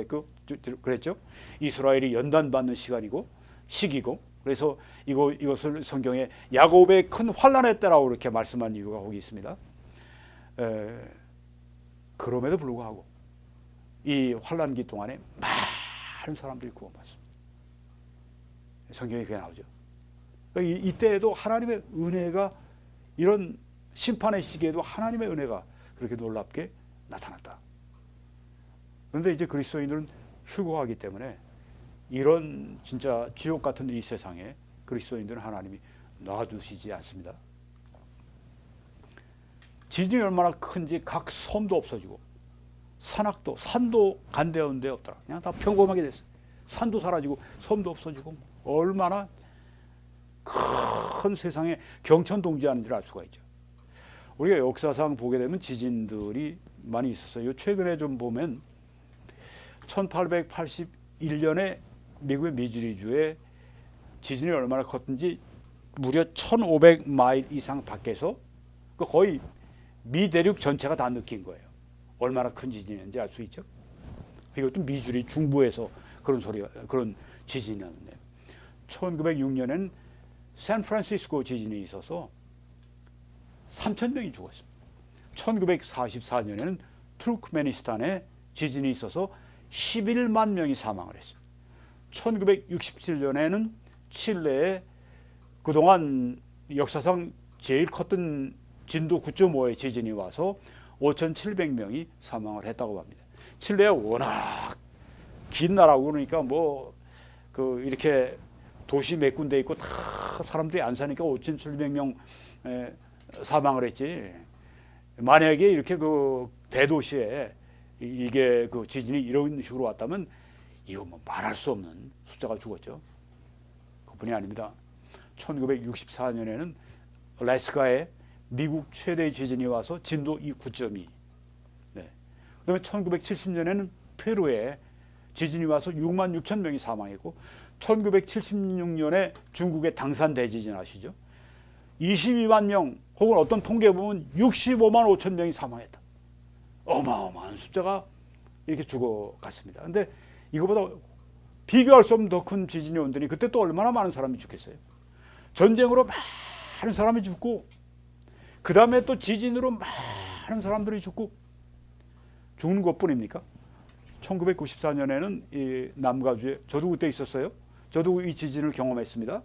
그랬죠? 이스라엘이 연단받는 시기고, 그래서 이것을 성경에 야곱의 큰 환란의 때라고 이렇게 말씀한 이유가 거기 있습니다. 그럼에도 불구하고 이 환란기 동안에 많은 사람들이 구원받습니다. 성경에 그게 나오죠. 이때에도 하나님의 은혜가, 이런 심판의 시기에도 하나님의 은혜가 그렇게 놀랍게 나타났다. 그런데 이제 그리스도인들은 휴거하기 때문에 이런 진짜 지옥 같은 이 세상에 그리스도인들은 하나님이 놔두시지 않습니다. 지진이 얼마나 큰지 각 섬도 없어지고 산도 간데온 데 없더라. 그냥 다 평범하게 됐어요. 산도 사라지고 섬도 없어지고, 얼마나 큰 세상에 경천동지하는지를 알 수가 있죠. 우리가 역사상 보게 되면 지진들이 많이 있었어요. 최근에 좀 보면 1881년에 미국의 미주리주에 지진이 얼마나 컸든지 무려 1500마일 이상 밖에서 거의 미 대륙 전체가 다 느낀 거예요. 얼마나 큰 지진이었는지 알 수 있죠. 이것도 미주리 중부에서 그런 지진이었는데, 1906년에는 샌프란시스코 지진이 있어서 3,000명이 죽었습니다. 1944년에는 투르크메니스탄에 지진이 있어서 11만 명이 사망을 했습니다. 1967년에는 칠레에 그동안 역사상 제일 컸던 진도 9.5의 지진이 와서 5,700명이 사망을 했다고 합니다. 칠레가 워낙 긴 나라고 그러니까 이렇게 도시 몇 군데 있고 다 사람들이 안 사니까 5,700명 사망을 했지. 만약에 이렇게 그 대도시에 이게 그 지진이 이런 식으로 왔다면 이거 뭐 말할 수 없는 숫자가 죽었죠. 그뿐이 아닙니다. 1964년에는 알래스카에 미국 최대 지진이 와서 진도 9.2. 네. 그다음에 1970년에는 페루에 지진이 와서 6만 6천 명이 사망했고, 1976년에 중국의 당산 대지진 아시죠? 22만 명, 혹은 어떤 통계에 보면 65만 5천 명이 사망했다. 어마어마한 숫자가 이렇게 죽어갔습니다. 근데 이거보다 비교할 수 없는 더 큰 지진이 온더니 그때 또 얼마나 많은 사람이 죽겠어요. 전쟁으로 많은 사람이 죽고, 그 다음에 또 지진으로 많은 사람들이 죽고, 죽는 것뿐입니까? 1994년에는 이 남가주에, 저도 그때 있었어요. 저도 이 지진을 경험했습니다.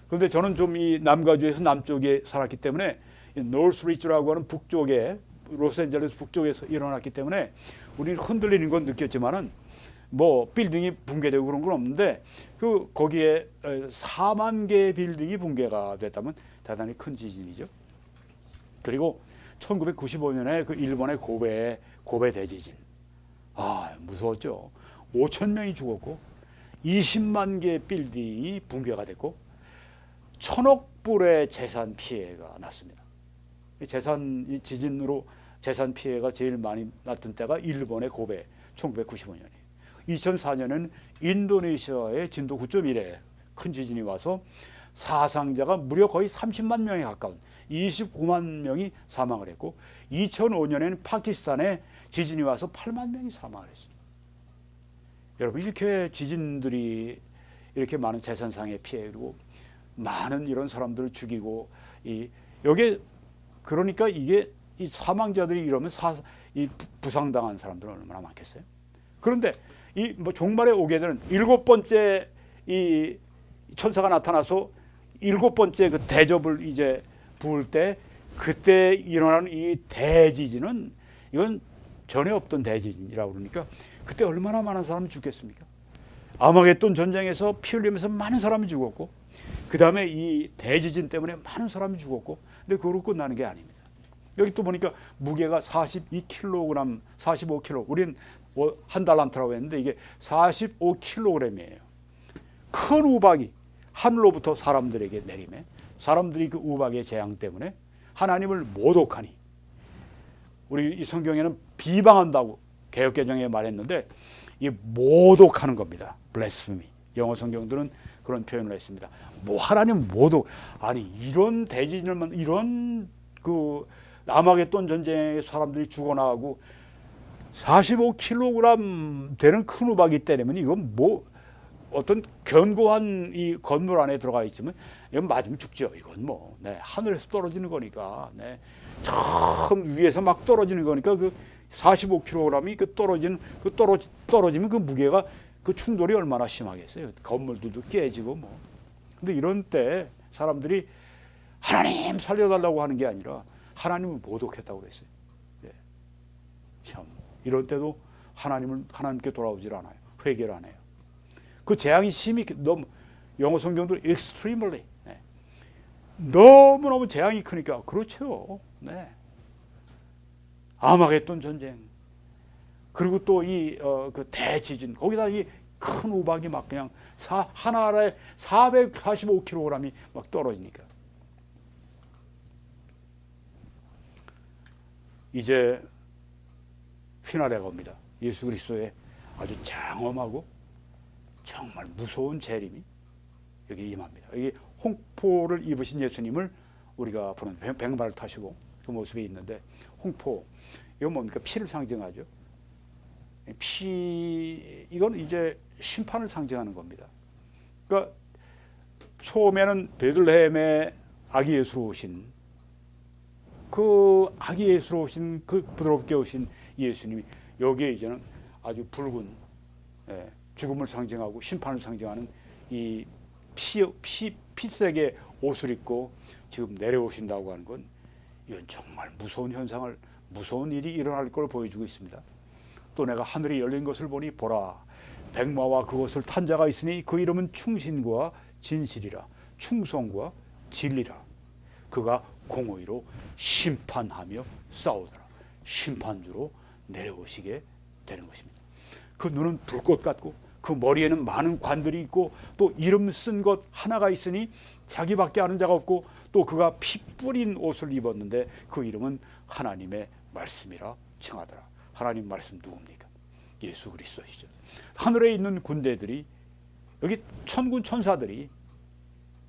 그런데 저는 좀 이 남가주에서 남쪽에 살았기 때문에 노스리지라고 하는 북쪽에, 로스앤젤레스 북쪽에서 일어났기 때문에 우리는 흔들리는 건 느꼈지만은 뭐 빌딩이 붕괴되고 그런 건 없는데, 그 거기에 4만 개의 빌딩이 붕괴가 됐다면 대단히 큰 지진이죠. 그리고 1995년에 그 일본의 고베 대지진. 아, 무서웠죠. 5천 명이 죽었고 20만 개의 빌딩이 붕괴가 됐고 1,000억 불의 재산 피해가 났습니다. 이 지진으로 재산 피해가 제일 많이 났던 때가 일본의 고베 1995년이에요. 2004년에는 인도네시아의 진도 9.1에 큰 지진이 와서 사상자가 무려 거의 30만 명에 가까운 29만 명이 사망을 했고, 2005년에는 파키스탄에 지진이 와서 8만 명이 사망을 했습니다. 여러분, 이렇게 지진들이 이렇게 많은 재산상의 피해, 그리고 많은 이런 사람들을 죽이고, 여기에 그러니까 이게 이 사망자들이 이러면 이 부상당한 사람들은 얼마나 많겠어요? 그런데 이 뭐 종말에 오게 되는 7번째 이 천사가 나타나서 7번째 그 대접을 이제 부을 때, 그때 일어나는 이 대지진은 이건 전에 없던 대지진이라고 그러니까 그때 얼마나 많은 사람이 죽겠습니까? 아마겟돈 전쟁에서 피 흘리면서 많은 사람이 죽었고, 그 다음에 이 대지진 때문에 많은 사람이 죽었고, 근데 그걸로 끝나는 게 아닙니다. 여기 또 보니까 무게가 42kg, 45kg. 우리는 한 달란트라고 했는데 이게 45kg이에요. 큰 우박이 하늘로부터 사람들에게 내리매, 사람들이 그 우박의 재앙 때문에 하나님을 모독하니, 우리 이 성경에는 비방한다고 개역개정에 말했는데 이 모독하는 겁니다. 블레스미. 영어 성경들은 그런 표현을 했습니다. 뭐 하나님 모독, 아니 이런 대지진을, 이런 그 아마겟돈 전쟁에 사람들이 죽어나가고 45kg 되는 큰 우박이 때리면 이건 뭐 어떤 견고한 이 건물 안에 들어가 있으면 이건 맞으면 죽죠. 이건 뭐 하늘에서 떨어지는 거니까, 저 위에서 막 떨어지는 거니까 그 45kg이 그 떨어지면 그 무게가, 그 충돌이 얼마나 심하겠어요. 건물들도 깨지고 뭐. 근데 이런 때 사람들이 하나님 살려달라고 하는 게 아니라 하나님을 모독했다고 그랬어요. 참 이런 때도 하나님께 돌아오질 않아요. 회개를 안 해요. 그 재앙이 심히 너무, 영어 성경도 extremely, 너무너무 재앙이 크니까 그렇죠. 아마겟돈 전쟁, 그리고 또 이 그 대지진, 거기다 이 큰 우박이 막 그냥 하나에 445kg이 막 떨어지니까. 이제 휘날레가 옵니다. 예수 그리스도의 아주 장엄하고 정말 무서운 재림이 여기 임합니다. 여기 홍포를 입으신 예수님을 우리가 보는, 백마를 타시고 그 모습이 있는데, 홍포, 이건 뭡니까? 피를 상징하죠. 이건 이제 심판을 상징하는 겁니다. 그러니까 처음에는 베들레헴에 아기 예수로 오신, 그 아기 예수로 오신, 그 부드럽게 오신 예수님이 여기에 이제는 아주 붉은, 죽음을 상징하고 심판을 상징하는 이 피색의 옷을 입고 지금 내려오신다고 하는 건, 이건 정말 무서운 현상을, 무서운 일이 일어날 걸 보여주고 있습니다. 또 내가 하늘이 열린 것을 보니 보라, 백마와 그것을 탄 자가 있으니 그 이름은 충신과 진실이라, 충성과 진리라. 그가 공의로 심판하며 싸우더라. 심판주로 내려오시게 되는 것입니다. 그 눈은 불꽃 같고 그 머리에는 많은 관들이 있고 또 이름 쓴 것 하나가 있으니 자기밖에 아는 자가 없고 또 그가 피 뿌린 옷을 입었는데 그 이름은 하나님의 말씀이라 칭하더라. 하나님 말씀 누굽니까? 예수 그리스도시죠. 하늘에 있는 군대들이, 여기 천군 천사들이,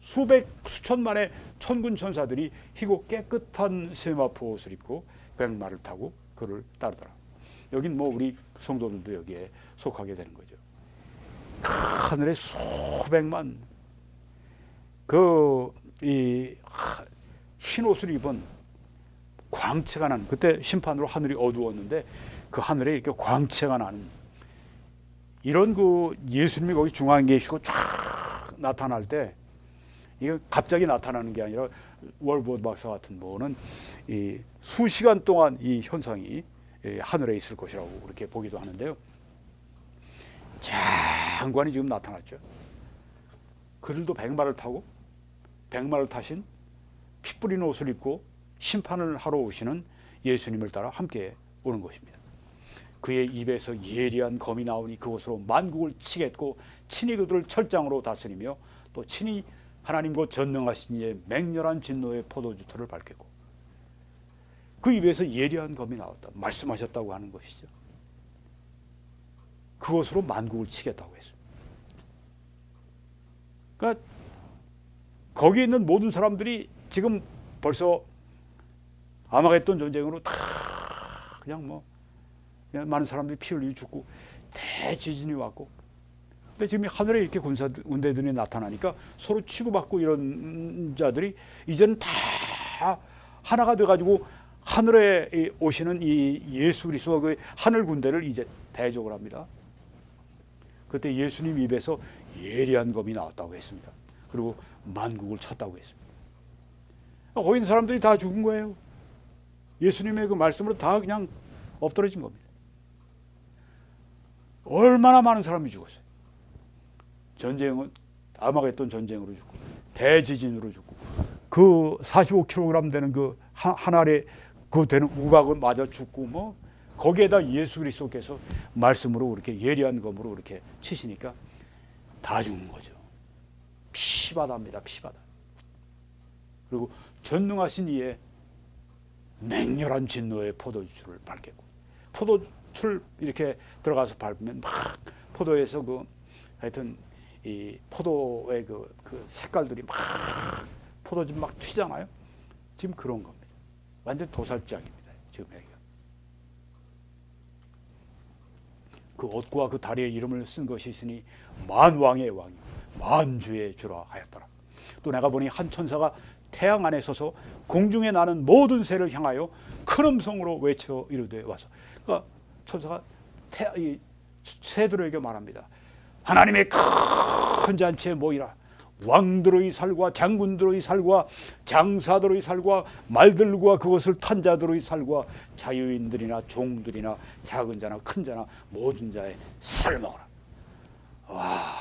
수천만의 천군 천사들이 희고 깨끗한 세마포 옷을 입고 백마를 타고 그를 따르더라. 여긴 뭐 우리 성도들도 여기에 속하게 되는 거죠. 하늘에 수백만 흰 옷을 입은 광채가 나는, 그때 심판으로 하늘이 어두웠는데 그 하늘에 이렇게 광채가 나는 이런 그 예수님이 거기 중앙에 계시고 쫙 나타날 때, 이게 갑자기 나타나는 게 아니라 월보드 박사 같은 분은 이 수시간 동안 이 현상이 하늘에 있을 것이라고 그렇게 보기도 하는데요. 장관이 지금 나타났죠. 그들도 백마를 타고, 백마를 타신 피 뿌린 옷을 입고 심판을 하러 오시는 예수님을 따라 함께 오는 것입니다. 그의 입에서 예리한 검이 나오니 그것으로 만국을 치겠고 친히 그들을 철장으로 다스리며 또 친히 하나님과 전능하신 이의 맹렬한 진노의 포도주틀을 밟겠고, 그 입에서 예리한 검이 나왔다 말씀하셨다고 하는 것이죠. 그것으로 만국을 치겠다고 했습니다. 그러니까 거기 있는 모든 사람들이 지금 벌써 아마겟돈 전쟁으로 다 그냥 많은 사람들이 피 흘리고 죽고 대지진이 왔고, 근데 지금 하늘에 이렇게 군대들이 나타나니까 서로 치고받고 이런 자들이 이제는 다 하나가 돼가지고 하늘에 오시는 이 예수 그리스도와 그 하늘 군대를 이제 대적을 합니다. 그때 예수님 입에서 예리한 검이 나왔다고 했습니다. 그리고 만국을 쳤다고 했습니다. 거기 있는 사람들이 다 죽은 거예요. 예수님의 그 말씀으로 다 그냥 엎드러진 겁니다. 얼마나 많은 사람이 죽었어요. 전쟁은 아마겟돈 전쟁으로 죽고 대지진으로 죽고 그 45kg 되는 그 한 알에 그 되는 우박은 맞아 죽고 거기에다 예수 그리스도께서 말씀으로 그렇게 예리한 검으로 그렇게 치시니까 다 죽는 거죠. 피바다입니다. 피바다. 그리고 전능하신 이의 맹렬한 진노의 포도주를 밟겠고, 포도주를 이렇게 들어가서 밟으면 막 포도에서 하여튼 이 포도의 그 색깔들이 막 포도즙 막 튀잖아요. 지금 그런 겁니다. 완전 도살장입니다. 지금 여기가. 그 옷과 그 다리에 이름을 쓴 것이 있으니 만왕의 왕이요 만주의 주라 하였더라. 또 내가 보니 한 천사가 태양 안에 서서 공중에 나는 모든 새를 향하여 큰 음성으로 외쳐 이르되 와서, 그러니까 천사가 이 새들에게 말합니다. 하나님의 큰 잔치에 모이라. 왕들의 살과 장군들의 살과 장사들의 살과 말들과 그것을 탄 자들의 살과 자유인들이나 종들이나 작은 자나 큰 자나 모든 자의 살을 먹어라. 와,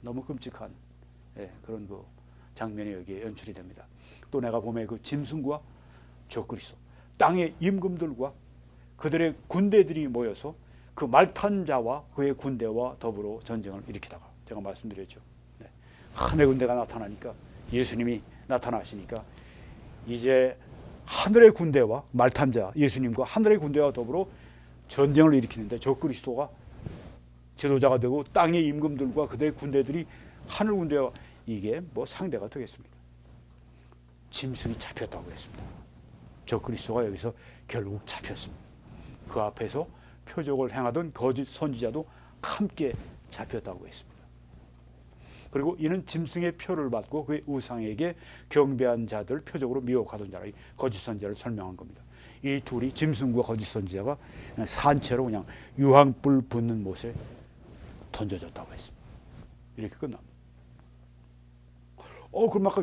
너무 끔찍한 그런 그 장면이 여기에 연출이 됩니다. 또 내가 보면 그 짐승과 적그리스도 땅의 임금들과 그들의 군대들이 모여서 그 말탄 자와 그의 군대와 더불어 전쟁을 일으키다가, 제가 말씀드렸죠. 하늘의 군대가 나타나니까, 예수님이 나타나시니까 이제 하늘의 군대와 말탄 자 예수님과 하늘의 군대와 더불어 전쟁을 일으키는데, 적그리스도가 지도자가 되고 땅의 임금들과 그들의 군대들이 하늘 군대와, 이게 상대가 되겠습니까? 짐승이 잡혔다고 했습니다. 적그리스도가 여기서 결국 잡혔습니다. 그 앞에서 표적을 행하던 거짓 선지자도 함께 잡혔다고 했습니다. 그리고 이는 짐승의 표를 받고 그의 우상에게 경배한 자들 표적으로 미혹하던 자라, 거짓 선지자를 설명한 겁니다. 이 둘이, 짐승과 거짓 선지자가 그냥 산채로 그냥 유황불 붙는 못에 던져졌다고 했습니다. 이렇게 끝납니다. 그럼 아까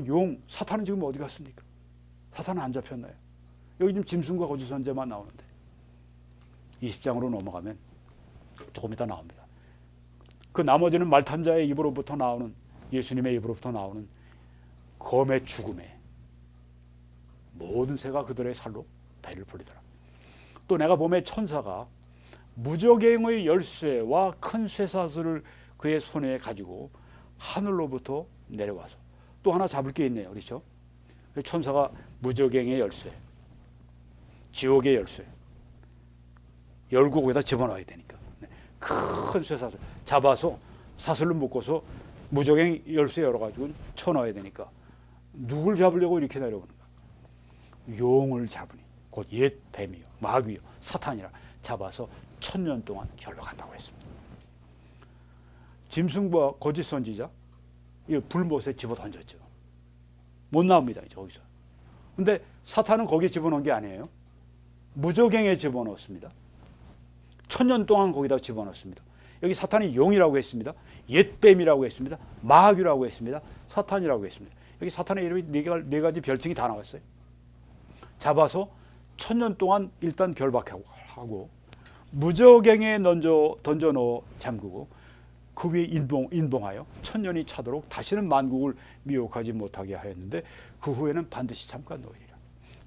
사탄은 지금 어디 갔습니까? 사탄은 안 잡혔나요? 여기 지금 짐승과 거짓 선지자만 나오는데 20장으로 넘어가면 조금 이따 나옵니다. 그 나머지는 말탄 자의 입으로부터 나오는, 예수님의 입으로부터 나오는 검의 죽음에 모든 새가 그들의 살로 배를 불리더라. 또 내가 봄에 천사가 무저갱의 열쇠와 큰 쇠사슬을 그의 손에 가지고 하늘로부터 내려와서 또 하나 잡을 게 있네요. 그렇죠? 천사가 무저갱의 열쇠, 지옥의 열쇠 열고 거기다 집어넣어야 되니까 큰 쇠사슬 잡아서 사슬로 묶어서 무저갱 열쇠 열어가지고 쳐넣어야 되니까 누굴 잡으려고 이렇게 내려오는가? 용을 잡으니 곧 옛 뱀이요 마귀요 사탄이라 잡아서 1000년 동안 결박한다고 했습니다. 짐승과 거짓 선지자 이 불못에 집어 던졌죠. 못 나옵니다. 이제 거기서. 근데 사탄은 거기에 집어넣은 게 아니에요. 무저갱에 집어넣었습니다. 1000년 동안 거기다 집어넣었습니다. 여기 사탄이 용이라고 했습니다. 옛뱀이라고 했습니다. 마귀라고 했습니다. 사탄이라고 했습니다. 여기 사탄의 이름이 네 가지 별칭이 다 나왔어요. 잡아서 1000년 동안 일단 결박하고 무저갱에 던져 넣어 잠그고 그 위에 인봉하여 1000년이 차도록 다시는 만국을 미혹하지 못하게 하였는데 그 후에는 반드시 잠깐 놓으리라.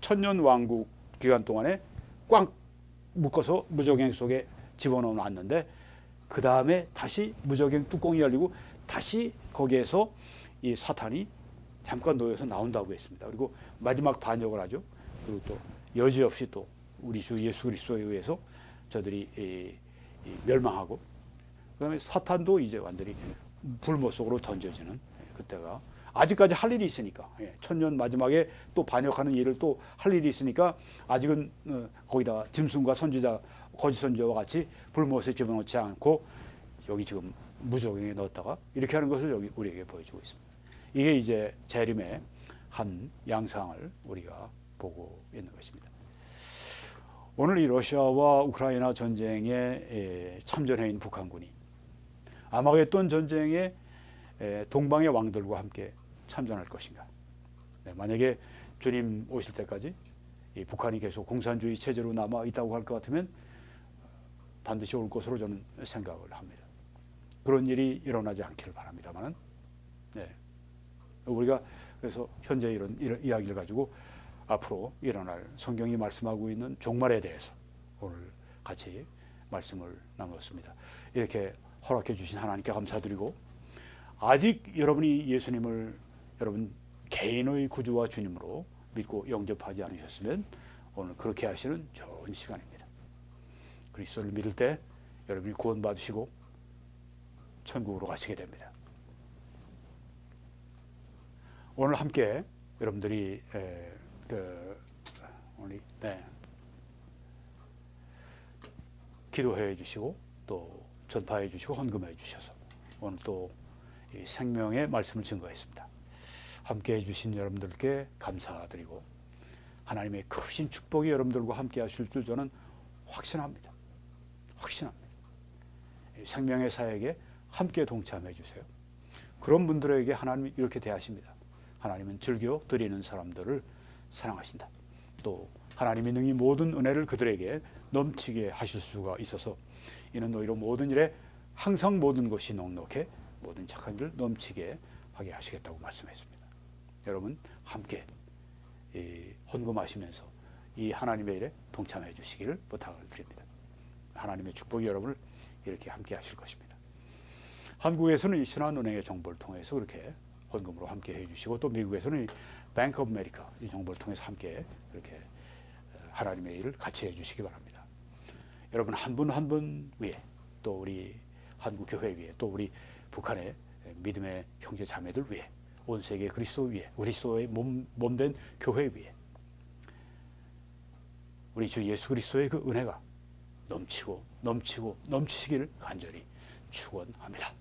1000년 왕국 기간 동안에 꽉 묶어서 무저갱 속에 집어넣어 놨는데 그 다음에 다시 무저갱 뚜껑이 열리고 다시 거기에서 이 사탄이 잠깐 놓여서 나온다고 했습니다. 그리고 마지막 반역을 하죠. 그리고 또 여지없이 또 우리 주 예수 그리스도에 의해서 저들이 멸망하고 그다음에 사탄도 이제 완전히 불못 속으로 던져지는 그때가 아직까지 할 일이 있으니까 1000년 마지막에 또 반역하는 일을 또 할 일이 있으니까 아직은 거기다 짐승과 선지자 거짓 선지자와 같이 불못에 집어넣지 않고 여기 지금 무저갱에 넣었다가 이렇게 하는 것을 여기 우리에게 보여주고 있습니다. 이게 이제 재림의 한 양상을 우리가 보고 있는 것입니다. 오늘 이 러시아와 우크라이나 전쟁에 참전해 있는 북한군이 아마겟돈 전쟁에 동방의 왕들과 함께 참전할 것인가? 만약에 주님 오실 때까지 이 북한이 계속 공산주의 체제로 남아 있다고 할 것 같으면 반드시 올 것으로 저는 생각을 합니다. 그런 일이 일어나지 않기를 바랍니다만, 우리가 그래서 현재 이런 이야기를 가지고 앞으로 일어날 성경이 말씀하고 있는 종말에 대해서 오늘 같이 말씀을 나눴습니다. 이렇게 허락해 주신 하나님께 감사드리고 아직 여러분이 예수님을 여러분 개인의 구주와 주님으로 믿고 영접하지 않으셨으면 오늘 그렇게 하시는 좋은 시간입니다. 그리스도를 믿을 때 여러분이 구원받으시고 천국으로 가시게 됩니다. 오늘 함께 여러분들이 기도해 주시고 또 전파해 주시고 헌금해 주셔서 오늘 또 생명의 말씀을 증거했습니다. 함께 해주신 여러분들께 감사드리고 하나님의 크신 축복이 여러분들과 함께 하실 줄 저는 확신합니다. 생명의 사역에 함께 동참해 주세요. 그런 분들에게 하나님이 이렇게 대하십니다. 하나님은 즐겨 드리는 사람들을 사랑하신다. 또 하나님이 능히 모든 은혜를 그들에게 넘치게 하실 수가 있어서 이는 너희로 모든 일에 항상 모든 것이 넉넉해 모든 착한 일을 넘치게 하게 하시겠다고 말씀했습니다. 여러분 함께 헌금하시면서 이 하나님의 일에 동참해 주시기를 부탁을 드립니다. 하나님의 축복이 여러분을 이렇게 함께 하실 것입니다. 한국에서는 이 신한은행의 정보를 통해서 그렇게 헌금으로 함께 해주시고 또 미국에서는 이 뱅크 오브 아메리카 이 정보를 통해서 함께 이렇게 하나님의 일을 같이 해주시기 바랍니다. 여러분 한 분 한 분 위에 또 우리 한국 교회 위에 또 우리 북한의 믿음의 형제 자매들 위에 온 세계 그리스도 위에 그리스도의 몸된 교회 위에 우리 주 예수 그리스도의 그 은혜가 넘치시기를 간절히 축원합니다.